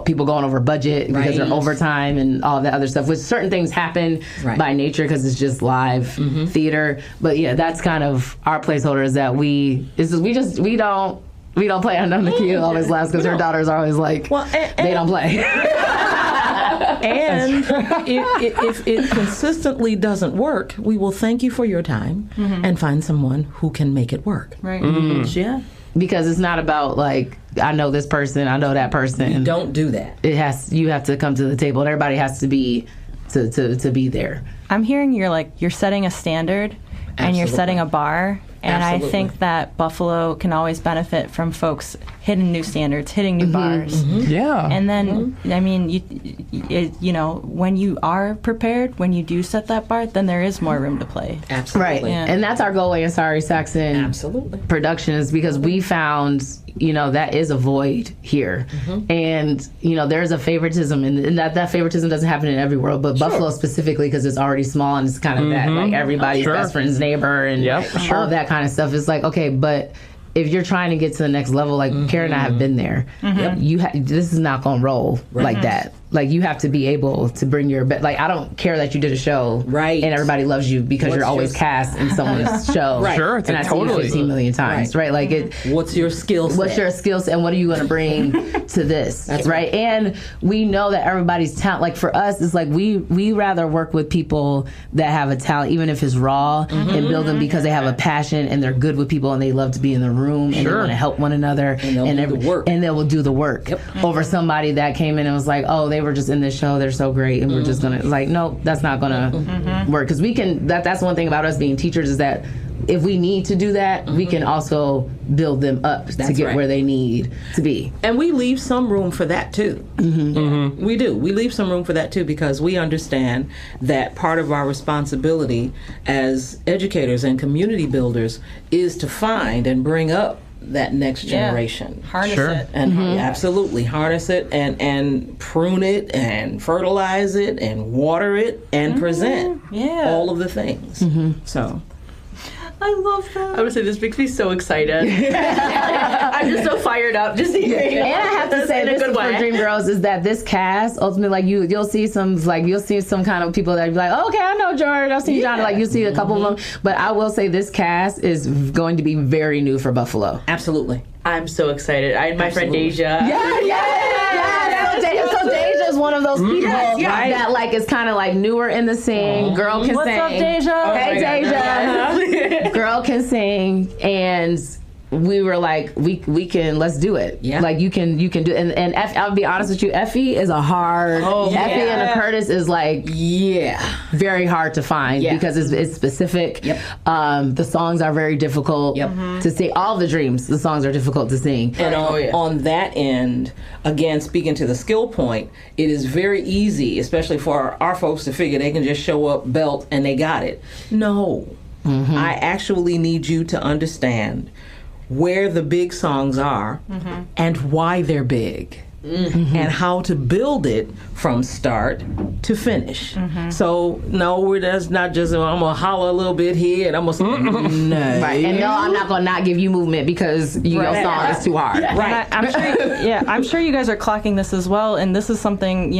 [SPEAKER 2] people going over budget because they're overtime and all that other stuff, which certain things happen by nature because it's just live theater. But yeah, that's kind of our placeholder is that we don't play on the key always last because her daughters are always like, they don't play.
[SPEAKER 5] And if it consistently doesn't work, we will thank you for your time and find someone who can make it work.
[SPEAKER 1] Right.
[SPEAKER 5] Yeah.
[SPEAKER 2] Because it's not about like, I know this person, I know that person.
[SPEAKER 5] Don't do that.
[SPEAKER 2] You have to come to the table and everybody has to be to be there.
[SPEAKER 1] I'm hearing you're setting a standard and you're setting a bar. And I think that Buffalo can always benefit from folks hitting new standards, hitting new bars.
[SPEAKER 3] Yeah.
[SPEAKER 1] And then, I mean, you know, when you are prepared, when you do set that bar, then there is more room to play.
[SPEAKER 5] Absolutely.
[SPEAKER 2] Right.
[SPEAKER 1] Yeah.
[SPEAKER 2] And that's our goal at Ansari Saxon Productions because we found, you know, that is a void here. And, you know, there's a favoritism and that favoritism doesn't happen in every world, but Buffalo specifically because it's already small and it's kind of that, like everybody's best friend's neighbor and all that kind of stuff. It's like, okay, but if you're trying to get to the next level, like Karen and I have been there, this is not going to roll like that. Like, you have to be able to bring your best. Like, I don't care that you did a show,
[SPEAKER 5] right,
[SPEAKER 2] and everybody loves you because you're always cast in someone's show,
[SPEAKER 5] right?
[SPEAKER 3] Sure,
[SPEAKER 2] and I see you 15 million times, right? Like,
[SPEAKER 5] what's your skill set?
[SPEAKER 2] What's your skill set, and what are you going to bring to this, right? And we know that everybody's talent. Like, for us, it's like we rather work with people that have a talent, even if it's raw, and build them because they have a passion and they're good with people and they love to be in the room and they want to help one another and they will do the work over somebody that came in and was like, oh, they were just in this show, they're so great, and we're just gonna like, no, that's not gonna work, because we can. That's one thing about us being teachers is that if we need to do that, we can also build them up to get where they need to be.
[SPEAKER 5] And we leave some room for that too. We do. We leave some room for that too, because we understand that part of our responsibility as educators and community builders is to find and bring up that next generation.
[SPEAKER 1] Harness it.
[SPEAKER 5] And absolutely harness it and prune it and fertilize it and water it and present all of the things. So
[SPEAKER 1] I love that.
[SPEAKER 4] I would say this makes me so excited. I'm just so fired up just hearing it.
[SPEAKER 2] And I have to say, this is for Dreamgirls, is that this cast ultimately, like, you'll see some kind of people that be like, oh, okay, I know George, I've seen John. Like, you see a couple of them, but I will say this cast is going to be very new for Buffalo.
[SPEAKER 5] absolutely.
[SPEAKER 4] I'm so excited. My friend Deja.
[SPEAKER 2] So Deja's one of those people that like is kind of like newer in the scene. Girl can
[SPEAKER 1] What's
[SPEAKER 2] sing.
[SPEAKER 1] up, Deja?
[SPEAKER 2] Hey, Deja. Girl can sing, and we were like, we can, let's do it.
[SPEAKER 5] Yeah.
[SPEAKER 2] Like, you can do it. And I'll be honest with you, Effie is a hard. Effie and Curtis is like very hard to find because it's specific. The songs are very difficult to sing. All the dreams, the songs are difficult to sing.
[SPEAKER 5] And on that end, again, speaking to the skill point, it is very easy, especially for our folks, to figure they can just show up, belt, and they got it. No. I actually need you to understand where the big songs are and why they're big. And how to build it from start to finish. So no, that's not just I'm gonna holler a little bit here and I'm gonna no.
[SPEAKER 2] Right. And no, I'm not gonna not give you movement because your song is too hard.
[SPEAKER 1] Right. I'm sure you guys are clocking this as well, and this is something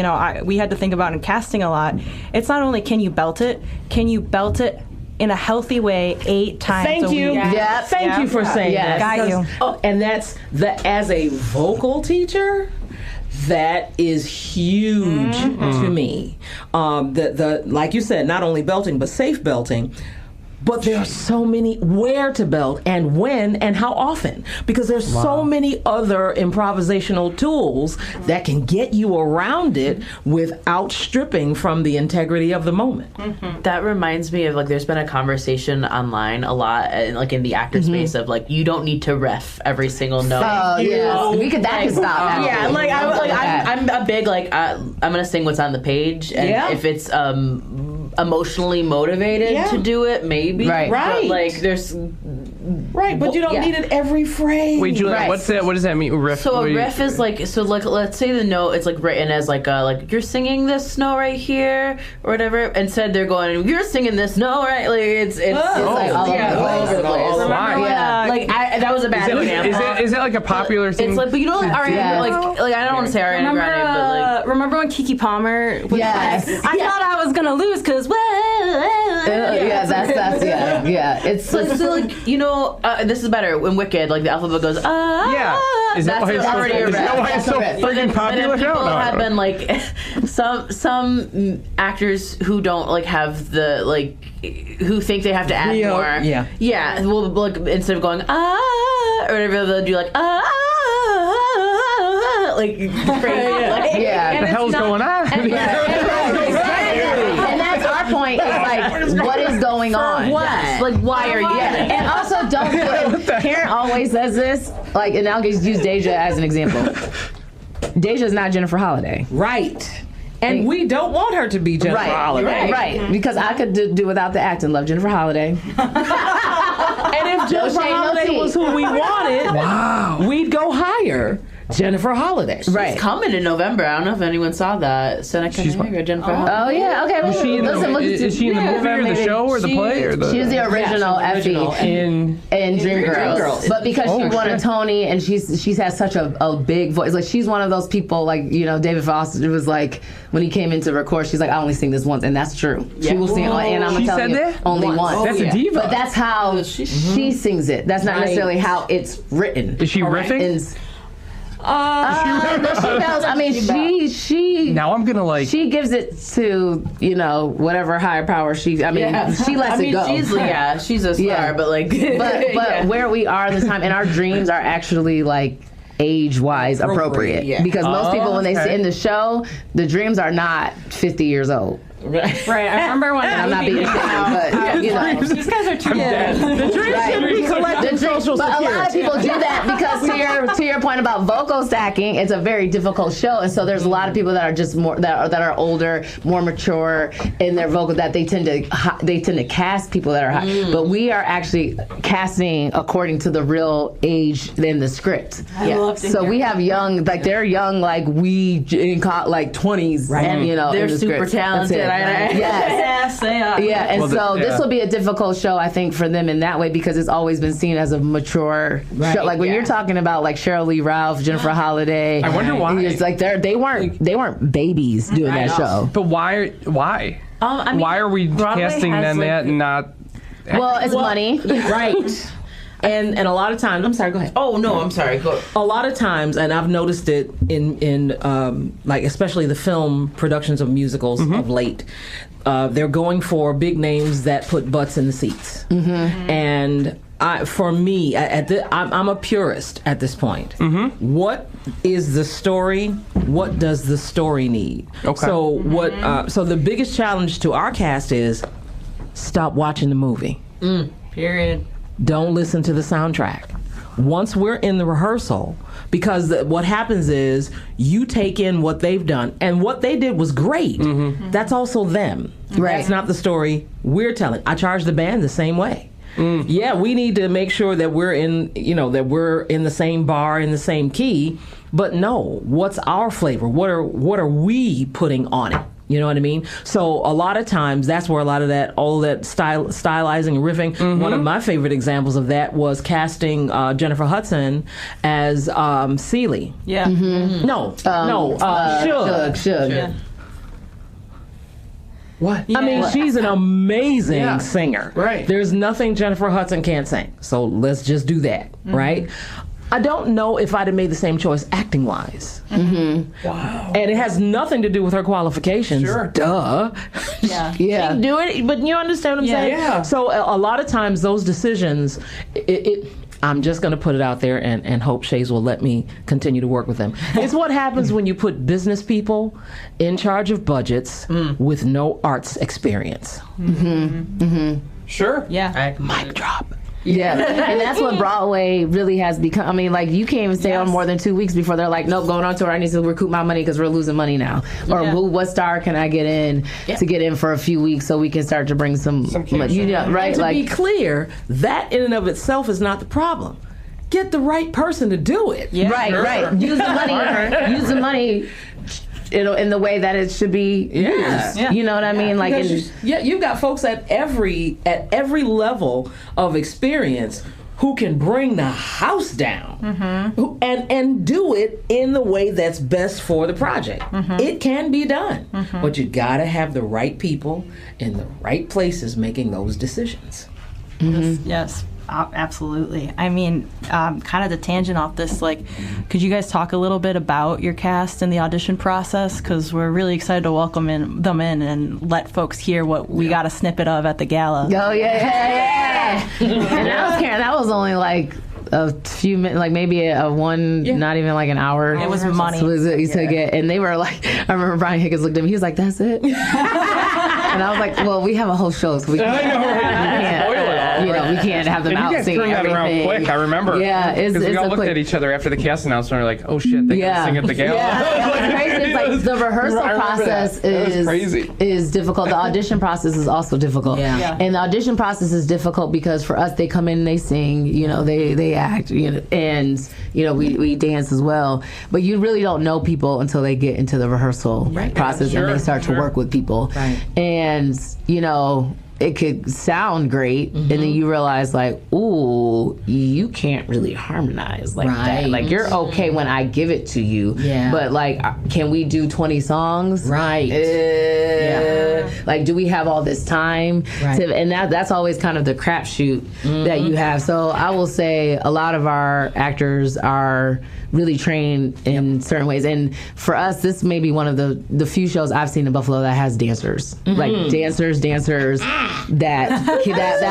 [SPEAKER 1] we had to think about in casting a lot. It's not only can you belt it in a healthy way 8 times
[SPEAKER 5] Thank
[SPEAKER 1] a
[SPEAKER 5] you.
[SPEAKER 1] week.
[SPEAKER 5] Thank you for saying that.
[SPEAKER 1] Got you.
[SPEAKER 5] And that's as a vocal teacher, that is huge to me. The like you said, not only belting but safe belting. But there are so many where to belt and when and how often, because there's so many other improvisational tools that can get you around it without stripping from the integrity of the moment.
[SPEAKER 4] That reminds me of, like, there's been a conversation online a lot, like in the actor space, of like, you don't need to ref every single note.
[SPEAKER 2] Oh yeah, that can stop.
[SPEAKER 4] Yeah, I'm a big I'm gonna sing what's on the page, and if it's emotionally motivated to do it, maybe.
[SPEAKER 2] Right.
[SPEAKER 4] But, like, there's
[SPEAKER 5] but you don't need it every phrase.
[SPEAKER 3] Wait, Julia, what does that mean? Riff?
[SPEAKER 4] So a riff is like, let's say the note, it's like written as like you're singing this note right here or whatever. Instead they're going, you're singing this note right, like it's like all over the place. Like that was a bad example.
[SPEAKER 3] Is that like a popular thing?
[SPEAKER 4] It's like, but you know, like Ariana, like I don't want to say Ariana Grande, but like,
[SPEAKER 1] remember when Keke Palmer was like, I thought I was gonna lose because
[SPEAKER 2] it's
[SPEAKER 4] so like, this is better in Wicked, like the alphabet goes
[SPEAKER 3] Is that why it's so freaking popular?
[SPEAKER 4] People have been like some actors who don't like have the like who think they have to add more. Well, like, instead of going or whatever, they'll do like like crazy.
[SPEAKER 3] What the hell's going on?
[SPEAKER 2] And that's our point. Is like, what is going on?
[SPEAKER 4] What? Yes. Like, why are you?
[SPEAKER 2] And also, don't get. Karen always says this. Like, and I'll just use Deja as an example. Deja's not Jennifer Holliday.
[SPEAKER 5] Right. And we don't want her to be Jennifer Holliday.
[SPEAKER 2] Right. Because I could do without the acting. Love Jennifer Holliday.
[SPEAKER 5] And if Jennifer Holliday was who we wanted, we'd go higher. Jennifer Holliday. Right.
[SPEAKER 4] She's coming in November. I don't know if anyone saw that. Seneca or Jennifer Holliday.
[SPEAKER 2] Oh yeah, okay.
[SPEAKER 3] Is she in the movie or the show or the play or the?
[SPEAKER 2] She's the original Effie
[SPEAKER 3] in
[SPEAKER 2] Dreamgirls. But because she won a Tony and she's has such a big voice, like she's one of those people, like David Foster was like when he came in to record, she's like, I only sing this once, and that's true. She will sing, and I'm gonna tell you, only once.
[SPEAKER 3] That's a diva.
[SPEAKER 2] But that's how she sings it. That's not necessarily how it's written.
[SPEAKER 3] Is she riffing?
[SPEAKER 2] No, she knows. I mean, she.
[SPEAKER 3] Now I'm gonna
[SPEAKER 2] She gives it to whatever higher power she. I mean, she lets it go.
[SPEAKER 4] She's a star, but like.
[SPEAKER 2] But where we are this time, and our dreams are actually like age-wise appropriate. Because most people, when they sit in the show, the dreams are not 50 years old.
[SPEAKER 1] Right. I remember when
[SPEAKER 2] I'm not being ashamed, but
[SPEAKER 1] these guys are too
[SPEAKER 5] The dreams should be collective social
[SPEAKER 2] But
[SPEAKER 5] security.
[SPEAKER 2] a lot of people do that because to your point about vocal stacking, it's a very difficult show, and so there's a lot of people that are just more that are older, more mature in their vocal that they tend to cast people that are high. But we are actually casting according to the real age in the script.
[SPEAKER 1] I love to
[SPEAKER 2] So
[SPEAKER 1] hear
[SPEAKER 2] we have young, like they're young, like we in like 20s, and
[SPEAKER 4] they're
[SPEAKER 2] in the
[SPEAKER 4] super
[SPEAKER 2] script.
[SPEAKER 4] talented.
[SPEAKER 2] Yes. Yeah, and this will be a difficult show, I think, for them in that way because it's always been seen as a mature show. Like when you're talking about like Sheryl Lee Ralph, Jennifer Holliday.
[SPEAKER 3] I wonder why.
[SPEAKER 2] It's like they weren't babies doing that show.
[SPEAKER 3] But why? Why are we
[SPEAKER 1] Broadway
[SPEAKER 3] casting them that and not?
[SPEAKER 2] Well, it's money,
[SPEAKER 5] Right. And a lot of times, I'm sorry, go ahead.
[SPEAKER 4] Oh no, I'm sorry. Go.
[SPEAKER 5] A lot of times, and I've noticed it in like especially the film productions of musicals of late, they're going for big names that put butts in the seats. And for me, I'm a purist at this point. What is the story? What does the story need?
[SPEAKER 3] Okay.
[SPEAKER 5] So so the biggest challenge to our cast is stop watching the movie.
[SPEAKER 1] Period.
[SPEAKER 5] Don't listen to the soundtrack. Once we're in the rehearsal, because what happens is you take in what they've done, and what they did was great. That's also them.
[SPEAKER 2] Right.
[SPEAKER 5] That's not the story we're telling. I charge the band the same way. Yeah, we need to make sure that we're in, that we're in the same bar, in the same key. But no, what's our flavor? What are we putting on it? You know what I mean? So a lot of times, that's where all that stylizing and riffing. One of my favorite examples of that was casting Jennifer Hudson as Celie.
[SPEAKER 1] Yeah.
[SPEAKER 2] Shug.
[SPEAKER 1] Yeah.
[SPEAKER 3] What?
[SPEAKER 5] I mean, she's an amazing singer.
[SPEAKER 3] Right.
[SPEAKER 5] There's nothing Jennifer Hudson can't sing. So let's just do that, right? I don't know if I'd have made the same choice acting-wise.
[SPEAKER 3] Wow.
[SPEAKER 5] And it has nothing to do with her qualifications.
[SPEAKER 3] Sure.
[SPEAKER 5] Duh.
[SPEAKER 2] Yeah.
[SPEAKER 5] She can do it, but you understand what I'm saying?
[SPEAKER 3] Yeah.
[SPEAKER 5] So a lot of times those decisions, I'm just going to put it out there and hope Shea's will let me continue to work with them. It's what happens when you put business people in charge of budgets with no arts experience.
[SPEAKER 3] Sure.
[SPEAKER 1] Yeah.
[SPEAKER 5] Mic drop.
[SPEAKER 2] Yeah, and that's what Broadway really has become. I mean, like, you can't even stay on more than 2 weeks before they're like, nope, going on tour, I need to recoup my money because we're losing money now. Or what star can I get in to get in for a few weeks so we can start to bring some money, right?
[SPEAKER 5] And to be clear, that in and of itself is not the problem. Get the right person to do it.
[SPEAKER 1] Yeah.
[SPEAKER 2] Right. Use the money. In the way that it should be used.
[SPEAKER 1] Yeah.
[SPEAKER 2] You know what I mean? Like,
[SPEAKER 5] You've got folks at every level of experience who can bring the house down and do it in the way that's best for the project. It can be done, but you gotta have the right people in the right places making those decisions.
[SPEAKER 1] Yes. Absolutely. I mean, kind of to tangent off this, like, could you guys talk a little bit about your cast and the audition process? Because we're really excited to welcome them in and let folks hear what we got a snippet of at the gala.
[SPEAKER 2] Oh, yeah. And that was only like a few minutes, like maybe not even like an hour.
[SPEAKER 1] It was money.
[SPEAKER 2] To get, and they were like, I remember Brian Higgins looked at me, he was like, that's it? And I was like, well, we have a whole show, so we can't. you know, we can't have them
[SPEAKER 3] And
[SPEAKER 2] out
[SPEAKER 3] you guys
[SPEAKER 2] singing
[SPEAKER 3] turned that
[SPEAKER 2] everything.
[SPEAKER 3] around quick. I remember.
[SPEAKER 2] Yeah,
[SPEAKER 3] because we all looked at each other after the cast announcement. And we're like, "Oh shit, they can sing at the gala."
[SPEAKER 2] Yeah, what's crazy is like the rehearsal process is difficult. The audition process is also difficult.
[SPEAKER 5] Yeah.
[SPEAKER 2] And the audition process is difficult because for us, they come in and they sing, you know, they act, you know, and you know we dance as well. But you really don't know people until they get into the rehearsal process and they start to work with people.
[SPEAKER 5] Right.
[SPEAKER 2] And you know, it could sound great, and then you realize like, ooh, you can't really harmonize like that. Like you're okay when I give it to you, but like, can we do 20 songs?
[SPEAKER 5] Right.
[SPEAKER 2] Like, do we have all this time?
[SPEAKER 5] Right.
[SPEAKER 2] And that's always kind of the crapshoot that you have. So I will say a lot of our actors are really trained in certain ways. And for us, this may be one of the few shows I've seen in Buffalo that has dancers. Like dancers that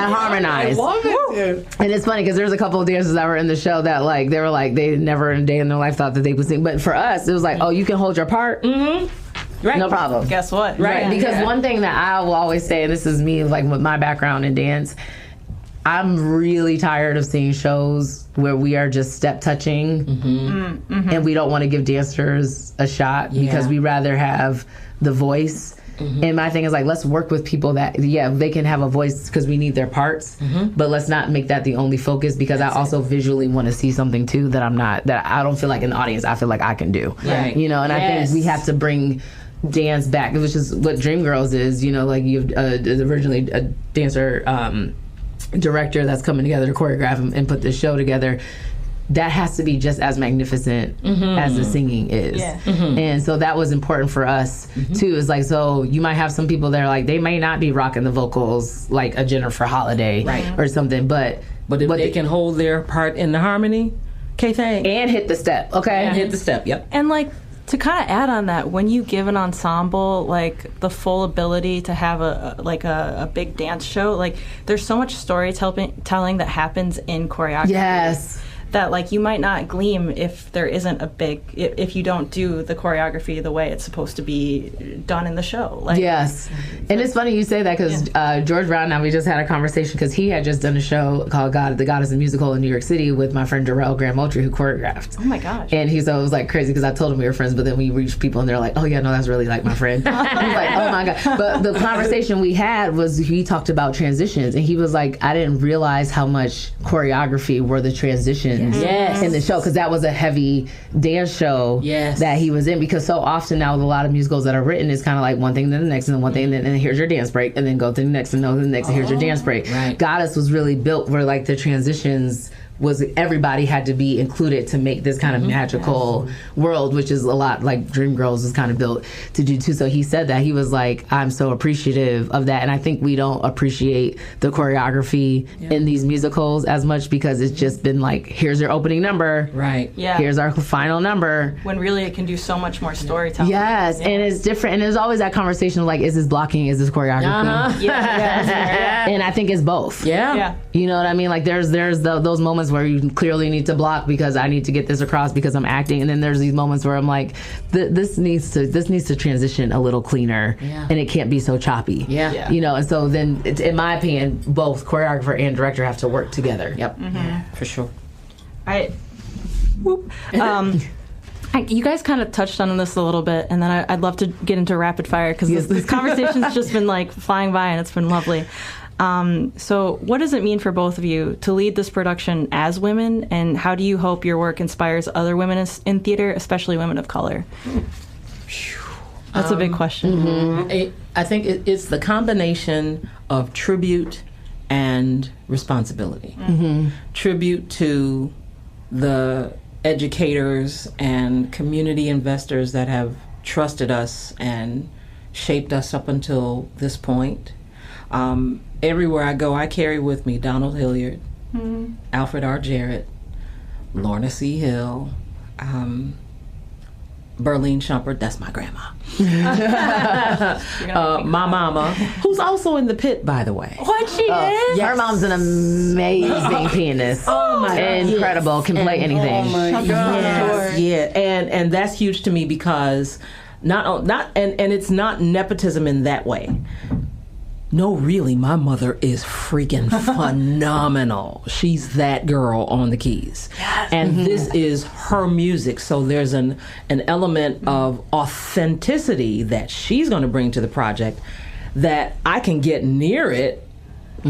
[SPEAKER 2] harmonize.
[SPEAKER 3] I love it.
[SPEAKER 2] And it's funny because there's a couple of dancers that were in the show that like they were like they never in a day in their life thought that they would sing. But for us, it was like, oh, you can hold your part. Right. No problem.
[SPEAKER 1] Guess what?
[SPEAKER 2] Right. Because one thing that I will always say, and this is me like with my background in dance, I'm really tired of seeing shows where we are just step touching and we don't want to give dancers a shot because we rather have the voice. And my thing is like, let's work with people that, they can have a voice because we need their parts, but let's not make that the only focus because I also visually want to see something too that I don't feel like an audience, I feel like I can do.
[SPEAKER 5] Right.
[SPEAKER 2] You know, and I think we have to bring dance back, which is what Dreamgirls is, you know, like you've originally a dancer director that's coming together to choreograph and put this show together. That has to be just as magnificent as the singing is. And so that was important for us too. It's like, so you might have some people that are like, they may not be rocking the vocals like a Jennifer Holiday or something, but
[SPEAKER 5] if they can hold their part in the harmony, okay, thanks.
[SPEAKER 2] And hit the step, okay?
[SPEAKER 5] And hit the step, yep.
[SPEAKER 1] And like, to kind of add on that, when you give an ensemble like the full ability to have a big dance show, like there's so much storytelling that happens in choreography.
[SPEAKER 2] Yes.
[SPEAKER 1] That like you might not gleam if there isn't a big if you don't do the choreography the way it's supposed to be done in the show. Like,
[SPEAKER 2] yes, and it's funny you say that because George Brown and I, we just had a conversation because he had just done a show called The God is a Musical in New York City with my friend Darrell Graham Moultrie, who choreographed.
[SPEAKER 1] Oh my gosh!
[SPEAKER 2] And it was like crazy because I told him we were friends, but then we reached people and they're like, oh yeah, no, that's really like my friend. I was like, oh my god! But the conversation we had was he talked about transitions and he was like, I didn't realize how much choreography were the transitions. In the show, because that was a heavy dance show that he was in, because so often now with a lot of musicals that are written, it's kind of like one thing then the next and then one thing and then here's your dance break and then go to the next and the next and here's your dance break. Goddess was really built where like the transitions was everybody had to be included to make this kind of magical world, which is a lot like Dreamgirls was kind of built to do too. So he said that he was like, I'm so appreciative of that, and I think we don't appreciate the choreography in these musicals as much because it's just been like, here's your opening number, here's our final number,
[SPEAKER 1] when really it can do so much more storytelling.
[SPEAKER 2] And it's different, and there's always that conversation of like, is this blocking, is this choreography? And I think it's both. You know what I mean? Like there's those moments where you clearly need to block because I need to get this across because I'm acting, and then there's these moments where I'm like, this needs to transition a little cleaner, and it can't be so choppy. You know, and so then it's, in my opinion, both choreographer and director have to work together.
[SPEAKER 5] For sure.
[SPEAKER 1] You guys kind of touched on this a little bit, and then I'd love to get into rapid fire because this conversation's just been like flying by, and it's been lovely. So what does it mean for both of you to lead this production as women, and how do you hope your work inspires other women in theater, especially women of color? That's a big question.
[SPEAKER 5] I think it's the combination of tribute and responsibility. Tribute to the educators and community investors that have trusted us and shaped us up until this point. Everywhere I go, I carry with me Donald Hilliard, Alfred R. Jarrett, Lorna C. Hill, Berlene Shumpert, that's my grandma. My mama, who's also in the pit, by the way.
[SPEAKER 1] What she is?
[SPEAKER 2] Her mom's an amazing pianist.
[SPEAKER 5] Oh my God.
[SPEAKER 2] Incredible, can play anything.
[SPEAKER 5] Oh my God. And that's huge to me because and it's not nepotism in that way. no, really, my mother is freaking phenomenal. She's that girl on the keys. Yes. And this is her music. So there's an element of authenticity that she's going to bring to the project that I can get near it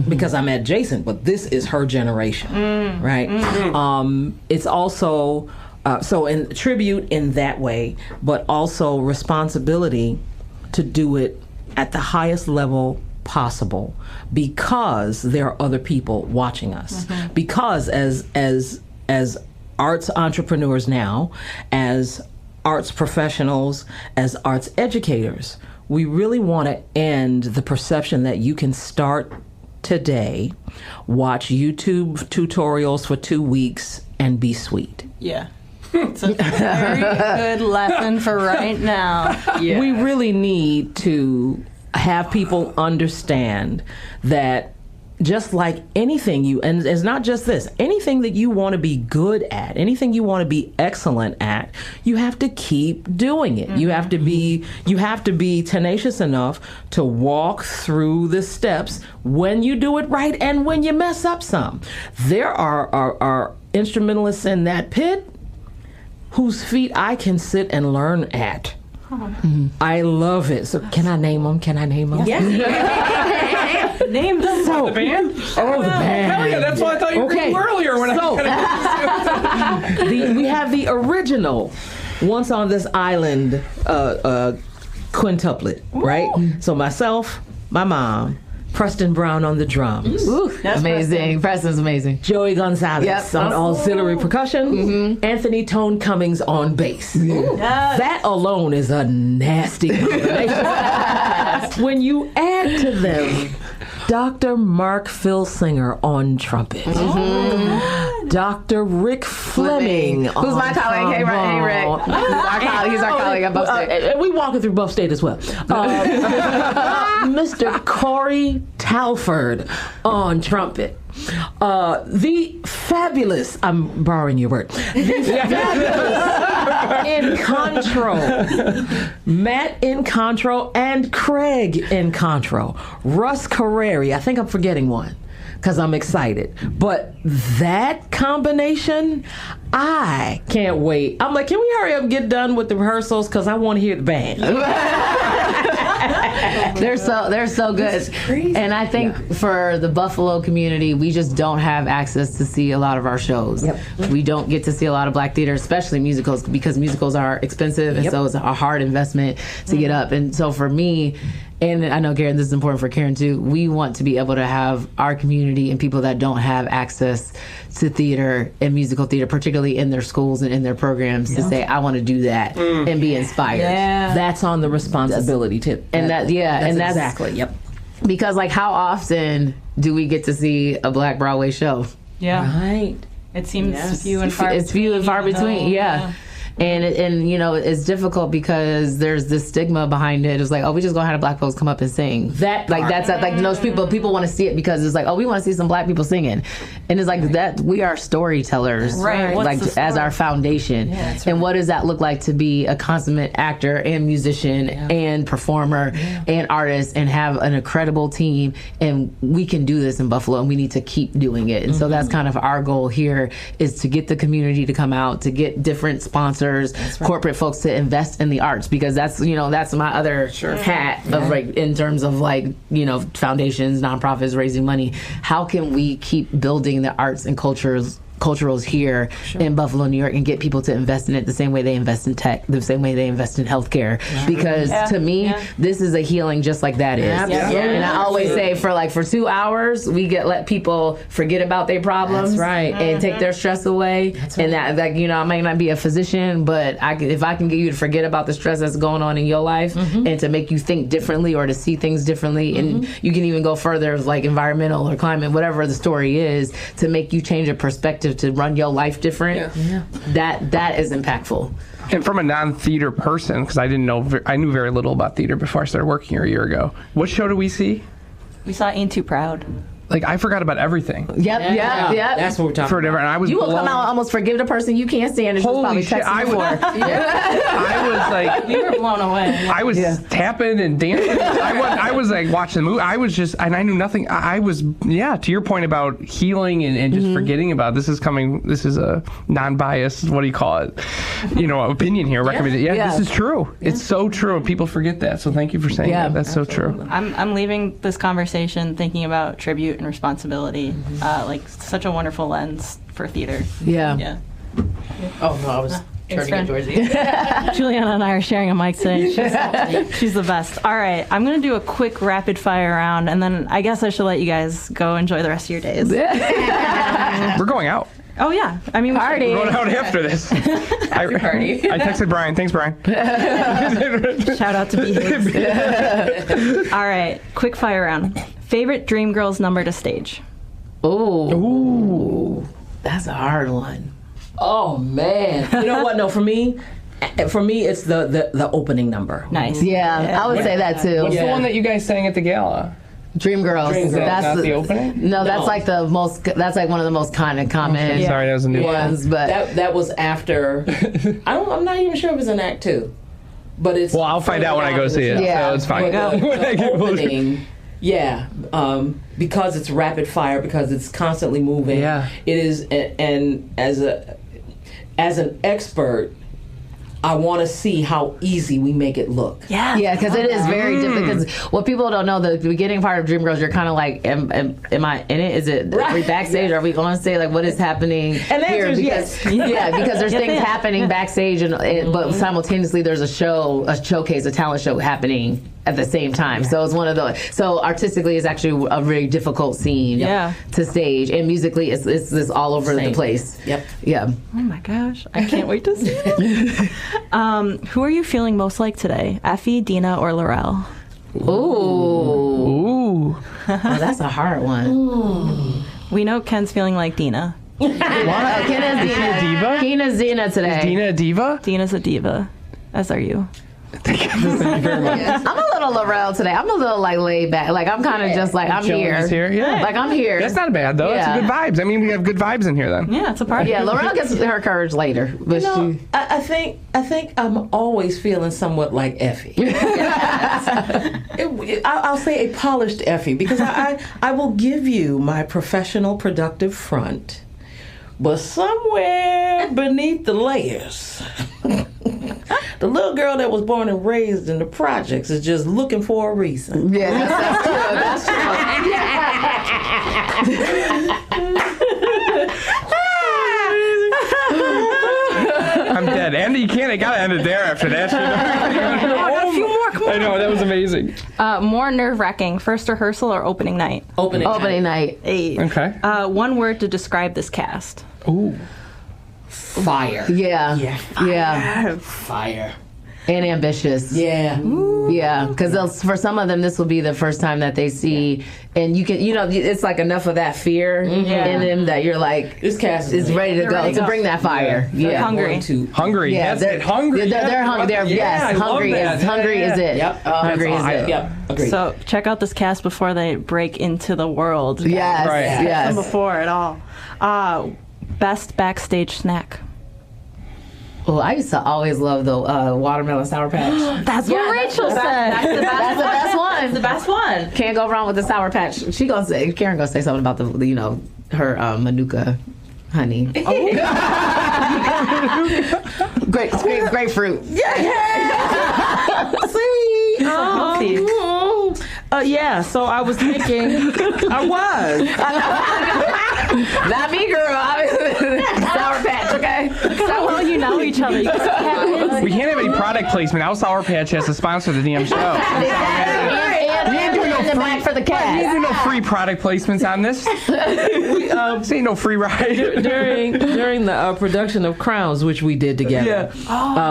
[SPEAKER 5] because I'm adjacent, but this is her generation, right? It's also, so in tribute in that way, but also responsibility to do it at the highest level possible because there are other people watching us. Because as arts entrepreneurs now, as arts professionals, as arts educators, we really want to end the perception that you can start today, watch YouTube tutorials for 2 weeks, and be sweet.
[SPEAKER 1] Yeah. It's a very good lesson for right now. Yeah.
[SPEAKER 5] We really need to have people understand that just like anything and it's not just this, anything that you want to be good at, anything you want to be excellent at, you have to keep doing it. You have to be tenacious enough to walk through the steps when you do it right and when you mess up some. There are instrumentalists in that pit whose feet I can sit and learn at. I love it. So can I name them?
[SPEAKER 1] Yes. Name them.
[SPEAKER 3] The band?
[SPEAKER 5] Oh, the band.
[SPEAKER 3] Hell yeah, that's what I thought you were going to do earlier when
[SPEAKER 5] we have the original Once on This Island quintuplet, right? So myself, my mom, Preston Brown on the drums.
[SPEAKER 2] Ooh, amazing. Preston's amazing.
[SPEAKER 5] Joey Gonzalez on auxiliary percussion. Anthony Tone Cummings on bass. That alone is a nasty combination. When you add to them Dr. Mark Philsinger on trumpet. Dr. Rick Fleming on
[SPEAKER 2] who's my colleague. Hey, Rick. He's our colleague at Buff State.
[SPEAKER 5] We walking through Buff State as well. Mr. Corey Talford on trumpet. The fabulous, I'm borrowing your word, the fabulous in Contro, Matt in Contro, and Craig in Contro. Russ Carreri, I think I'm forgetting one because I'm excited. But that combination, I can't wait. I'm like, can we hurry up and get done with the rehearsals because I want to hear the band.
[SPEAKER 2] They're so good. And I think for the Buffalo community, we just don't have access to see a lot of our shows. We don't get to see a lot of Black theater, especially musicals, because musicals are expensive, and so it's a hard investment to get up. And so for me, and I know, Karen, this is important for Karen too, we want to be able to have our community and people that don't have access to theater and musical theater, particularly in their schools and in their programs, to say, I want to do that and be inspired.
[SPEAKER 5] That's on the responsibility too.
[SPEAKER 2] And that's
[SPEAKER 5] exactly,
[SPEAKER 2] because like how often do we get to see a Black Broadway show?
[SPEAKER 5] Right.
[SPEAKER 1] It seems few and far between.
[SPEAKER 2] It's few and far between, And you know, it's difficult because there's this stigma behind it. It's like, oh, we just gonna have Black folks come up and sing.
[SPEAKER 5] That
[SPEAKER 2] like that's like those people want to see it because it's like, oh, we want to see some Black people singing, and it's like that we are storytellers,
[SPEAKER 1] right?
[SPEAKER 2] Like as our foundation. And what does that look like to be a consummate actor and musician and performer and artist and have an incredible team? And we can do this in Buffalo, and we need to keep doing it. And so that's kind of our goal here, is to get the community to come out, to get different sponsors, corporate folks to invest in the arts, because that's my other hat of like in terms of like, you know, foundations, nonprofits raising money. How can we keep building the arts and cultures culturals here in Buffalo, New York, and get people to invest in it the same way they invest in tech, the same way they invest in healthcare. Because to me, this is a healing just like that is. And I always say for 2 hours, we let people forget about their problems and take their stress away. And that, you know, I might not be a physician, but if I can get you to forget about the stress that's going on in your life and to make you think differently or to see things differently, and you can even go further, like environmental or climate, whatever the story is, to make you change your perspective to run your life different, that is impactful.
[SPEAKER 3] And from a non-theater person, because I knew very little about theater before I started working here a year ago. What show did we see?
[SPEAKER 1] We saw Ain't Too Proud.
[SPEAKER 3] like I forgot about everything.
[SPEAKER 2] Yep.
[SPEAKER 5] That's what we're talking
[SPEAKER 3] For
[SPEAKER 5] about.
[SPEAKER 3] different, and I was
[SPEAKER 2] You will come
[SPEAKER 3] blown-
[SPEAKER 2] out almost forgive the person you can't stand. And she was
[SPEAKER 3] Holy
[SPEAKER 2] probably
[SPEAKER 3] shit!
[SPEAKER 2] texting before.
[SPEAKER 3] I was like,
[SPEAKER 1] We were blown away.
[SPEAKER 3] I was tapping and dancing. I was like watching the movie. I was just, and I knew nothing. I was, to your point about healing and just forgetting about this is coming. This is a non-biased. What do you call it? Opinion here. Recommended. Yeah, this is true. It's so true. And people forget that. So thank you for saying that. That's so true.
[SPEAKER 1] I'm leaving this conversation thinking about tribute and responsibility, like such a wonderful lens for theater.
[SPEAKER 2] Yeah.
[SPEAKER 4] Oh no, I was turning it towards you.
[SPEAKER 1] Juliana and I are sharing a mic today. She's the best. All right, I'm going to do a quick rapid fire round, and then I guess I should let you guys go enjoy the rest of your days.
[SPEAKER 3] We're going out.
[SPEAKER 1] Oh, yeah. I mean,
[SPEAKER 2] Party.
[SPEAKER 3] We're going out after this. I texted Brian. Thanks, Brian.
[SPEAKER 1] Shout out to B. All right, quick fire round. Favorite Dreamgirls number to stage?
[SPEAKER 2] Ooh. That's a hard one.
[SPEAKER 5] Oh man! You know what? No, for me, it's the opening number.
[SPEAKER 1] Nice.
[SPEAKER 2] Yeah, I would say that too.
[SPEAKER 3] What's the one that you guys sang at the gala?
[SPEAKER 2] Dreamgirls.
[SPEAKER 3] Is that not the opening?
[SPEAKER 2] No, that's like the most. That's like one of the most common.
[SPEAKER 3] Okay, sorry, that was a new
[SPEAKER 2] ones, but
[SPEAKER 5] That was after. I'm not even sure it was in Act 2, but it's.
[SPEAKER 3] Well, I'll find out when I go see it.
[SPEAKER 2] Yeah.
[SPEAKER 3] So it's fine.
[SPEAKER 5] The opening, because it's rapid fire, because it's constantly moving.
[SPEAKER 3] Yeah.
[SPEAKER 5] It is, and as an expert, I want to see how easy we make it look.
[SPEAKER 1] Yeah.
[SPEAKER 2] yeah, because it is very different. Because what people don't know, the beginning part of Dreamgirls, you're kind of like, am I in it? Is it are we backstage? Are we going to say like what is happening
[SPEAKER 5] And the answer
[SPEAKER 2] here?
[SPEAKER 5] is
[SPEAKER 2] Because
[SPEAKER 5] yes.
[SPEAKER 2] because there's things happening backstage, and but simultaneously there's a showcase, a talent show happening at the same time. So it's one of those. So artistically, it's actually a very difficult scene to stage, and musically, it's all over the place.
[SPEAKER 5] Yep.
[SPEAKER 2] Yeah.
[SPEAKER 1] Oh my gosh, I can't wait to see it. Who are you feeling most like today? Effie, Dina, or Laurel?
[SPEAKER 2] Ooh.
[SPEAKER 3] Ooh.
[SPEAKER 2] Oh, that's a hard one.
[SPEAKER 1] We know Ken's feeling like Dina.
[SPEAKER 2] Kena's Dina.
[SPEAKER 3] Diva?
[SPEAKER 2] Kena's Dina today.
[SPEAKER 3] Dina a diva?
[SPEAKER 1] Dina's a diva, as are you.
[SPEAKER 2] I'm a little Laurel today. I'm a little like laid back. Like I'm kind of just like I'm
[SPEAKER 3] Chilling
[SPEAKER 2] here.
[SPEAKER 3] just here? Yeah.
[SPEAKER 2] Like I'm here.
[SPEAKER 3] That's not bad though.
[SPEAKER 2] Yeah.
[SPEAKER 3] That's good vibes. I mean, we have good vibes in here then.
[SPEAKER 1] Yeah, it's a party.
[SPEAKER 2] Yeah, Laurel gets her courage later, but she.
[SPEAKER 5] I think I'm always feeling somewhat like Effie. I'll say a polished Effie because I will give you my professional, productive front, but somewhere beneath the layers, the little girl that was born and raised in the projects is just looking for a reason.
[SPEAKER 2] Yeah, that's true.
[SPEAKER 3] I'm dead. Andy, you can't. I gotta end it there after that. I
[SPEAKER 1] got a few more. Come on.
[SPEAKER 3] I know that was amazing.
[SPEAKER 1] More nerve-wracking, first rehearsal or opening night?
[SPEAKER 2] Opening night.
[SPEAKER 1] Hey.
[SPEAKER 3] Okay.
[SPEAKER 1] One word to describe this cast.
[SPEAKER 3] Ooh.
[SPEAKER 5] Fire.
[SPEAKER 2] Yeah.
[SPEAKER 5] Fire.
[SPEAKER 2] And ambitious.
[SPEAKER 5] Yeah.
[SPEAKER 2] Yeah, because for some of them, this will be the first time that they see, and it's like enough of that fear in them that you're like,
[SPEAKER 5] This cast
[SPEAKER 2] is ready to go
[SPEAKER 1] ready to
[SPEAKER 2] to
[SPEAKER 1] go.
[SPEAKER 2] bring that fire. Yeah,
[SPEAKER 1] hungry.
[SPEAKER 3] Hungry.
[SPEAKER 2] Yeah,
[SPEAKER 3] That's it. Hungry.
[SPEAKER 2] They're hungry. Hungry is it.
[SPEAKER 5] Yep.
[SPEAKER 2] Hungry is it.
[SPEAKER 5] Yep. Agreed.
[SPEAKER 1] So check out this cast before they break into the world.
[SPEAKER 2] Yes.
[SPEAKER 3] Right.
[SPEAKER 2] Yes.
[SPEAKER 1] And before it all. Best backstage snack.
[SPEAKER 2] Oh, I used to always love the watermelon Sour Patch.
[SPEAKER 1] That's what Rachel said.
[SPEAKER 2] That's the best one.
[SPEAKER 4] It's the best one.
[SPEAKER 2] Can't go wrong with the Sour Patch. Karen gonna say something about the her Manuka honey. Grapefruit.
[SPEAKER 5] See?
[SPEAKER 1] Healthy.
[SPEAKER 5] Yeah, so I was thinking, I was.
[SPEAKER 2] Not me, girl. Sour Patch, okay?
[SPEAKER 1] So well you know each other. You guys have
[SPEAKER 3] We can't have any product placement. Now Sour Patch has to sponsor the DM show.
[SPEAKER 2] And in the back for the
[SPEAKER 3] We
[SPEAKER 2] cat.
[SPEAKER 3] do no free product placements on this. This ain't no free ride.
[SPEAKER 6] during the production of Crowns, which we did together,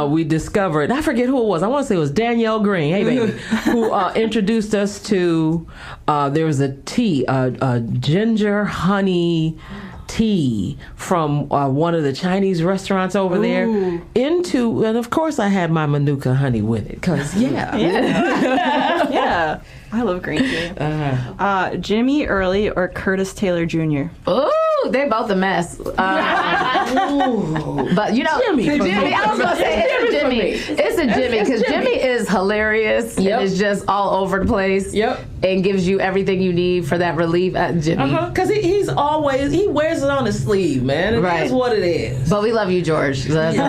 [SPEAKER 6] we discovered, I forget who it was, I want to say it was Danielle Green, hey baby, who introduced us to, there was a tea, a ginger honey tea from one of the Chinese restaurants over there, and of course I had my Manuka honey with it, because
[SPEAKER 1] Yeah, Yeah, I love green tea. Jimmy Early or Curtis Taylor Jr.?
[SPEAKER 2] Ooh, they both a mess. But Jimmy. I was gonna say it's a Jimmy. It's a Jimmy because Jimmy is hilarious.
[SPEAKER 6] Yep.
[SPEAKER 2] And is just all over the place.
[SPEAKER 6] Yep.
[SPEAKER 2] And gives you everything you need for that relief. Jimmy.
[SPEAKER 6] Because he wears it on his sleeve, man. That's what it is.
[SPEAKER 2] But we love you, George. Right.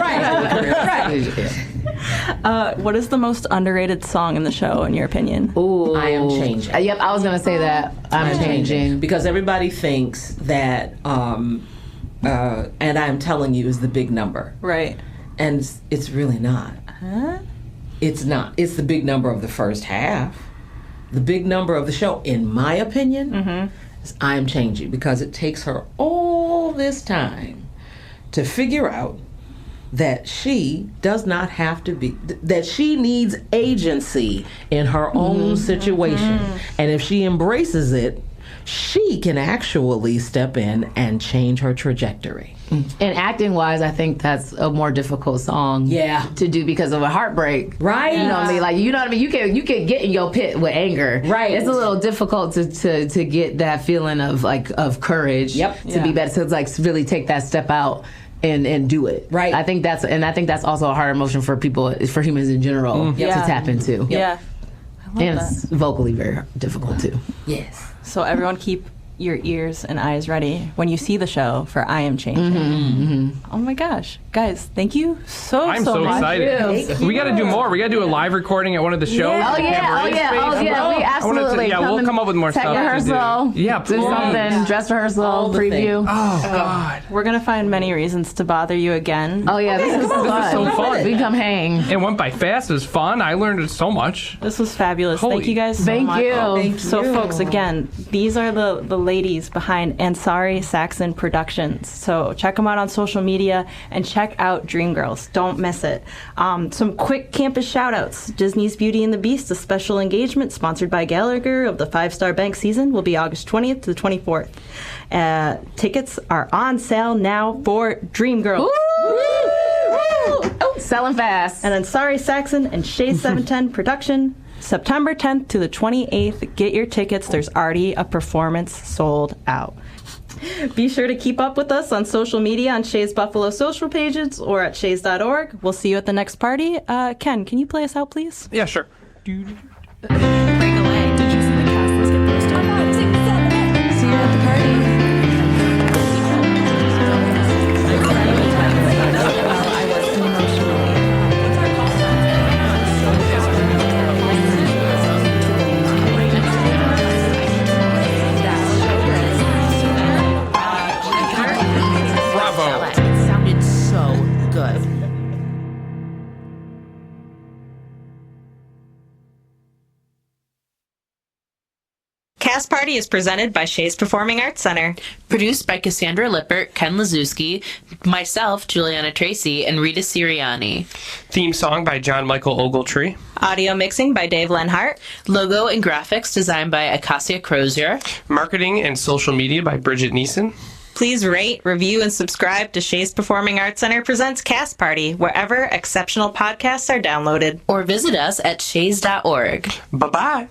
[SPEAKER 1] What is the most underrated song in the show, in your opinion?
[SPEAKER 2] Ooh.
[SPEAKER 6] I Am Changing.
[SPEAKER 2] Yep, I was gonna say that. I'm changing.
[SPEAKER 5] Because everybody thinks that, and I'm telling you, is the big number.
[SPEAKER 1] Right.
[SPEAKER 5] And it's really not.
[SPEAKER 1] Huh?
[SPEAKER 5] It's not. It's the big number of the first half. The big number of the show, in my opinion, is I Am Changing, because it takes her all this time to figure out that she does not have to be, that she needs agency in her own situation. And if she embraces it, she can actually step in and change her trajectory.
[SPEAKER 2] And acting wise, I think that's a more difficult song to do because of a heartbreak.
[SPEAKER 5] Right.
[SPEAKER 2] You know what I mean? Like, you know what I mean? You can get in your pit with anger.
[SPEAKER 5] Right.
[SPEAKER 2] It's a little difficult to get that feeling of courage to be better. So it's like really take that step out and do it. Right. I think that's also a hard emotion for people, for humans in general, to tap into.
[SPEAKER 1] Yeah. I love
[SPEAKER 2] And
[SPEAKER 1] that.
[SPEAKER 2] it's vocally very difficult too.
[SPEAKER 5] Yes.
[SPEAKER 1] So everyone keep your ears and eyes ready when you see the show for I Am Changing. Oh my gosh. Guys, thank you so
[SPEAKER 3] I'm
[SPEAKER 1] much.
[SPEAKER 3] so excited. We got to do more. We got to do a live recording at one of the shows.
[SPEAKER 2] Oh yeah. We absolutely.
[SPEAKER 3] We'll come up with more
[SPEAKER 2] tech
[SPEAKER 3] stuff
[SPEAKER 2] rehearsal.
[SPEAKER 3] to do. Yeah,
[SPEAKER 2] do
[SPEAKER 3] please.
[SPEAKER 2] something. Dress rehearsal. Preview.
[SPEAKER 3] Oh God.
[SPEAKER 1] We're going to find many reasons to bother you again.
[SPEAKER 2] Oh yeah, this is
[SPEAKER 3] so fun.
[SPEAKER 2] We come hang.
[SPEAKER 3] It went by fast. It was fun. I learned so much.
[SPEAKER 1] This was fabulous.
[SPEAKER 3] Holy-
[SPEAKER 1] Thank you guys so
[SPEAKER 2] Thank
[SPEAKER 1] much.
[SPEAKER 2] you.
[SPEAKER 1] So folks, again, these are the ladies behind Ansari Saxon Productions. So check them out on social media and check out Dreamgirls. Don't miss it. Some quick campus shout outs. Disney's Beauty and the Beast, a special engagement sponsored by Gallagher of the 5-Star Bank season, will be August 20th to the 24th. Tickets are on sale now for Dreamgirls.
[SPEAKER 2] Selling fast.
[SPEAKER 1] And Ansari Saxon and Shea 710 Production, September 10th to the 28th. Get your tickets. There's already a performance sold out. Be sure to keep up with us on social media on Shea's Buffalo social pages or at shays.org. We'll see you at the next party. Ken, can you play us out, please?
[SPEAKER 3] Yeah, sure.
[SPEAKER 1] Break away. Did you see the cast list get posted? See you at the party.
[SPEAKER 3] Bravo.
[SPEAKER 4] It sounded so good.
[SPEAKER 1] Cast Party is presented by Shea's Performing Arts Center.
[SPEAKER 4] Produced by Cassandra Lippert, Ken Lazewski, myself, Juliana Tracy, and Rita Sirianni.
[SPEAKER 3] Theme song by John Michael Ogletree.
[SPEAKER 1] Audio mixing by Dave Lenhart.
[SPEAKER 4] Logo and graphics designed by Acacia Crozier.
[SPEAKER 3] Marketing and social media by Bridget Neeson.
[SPEAKER 1] Please rate, review, and subscribe to Shea's Performing Arts Center Presents Cast Party, wherever exceptional podcasts are downloaded.
[SPEAKER 4] Or visit us at shays.org.
[SPEAKER 3] Bye-bye.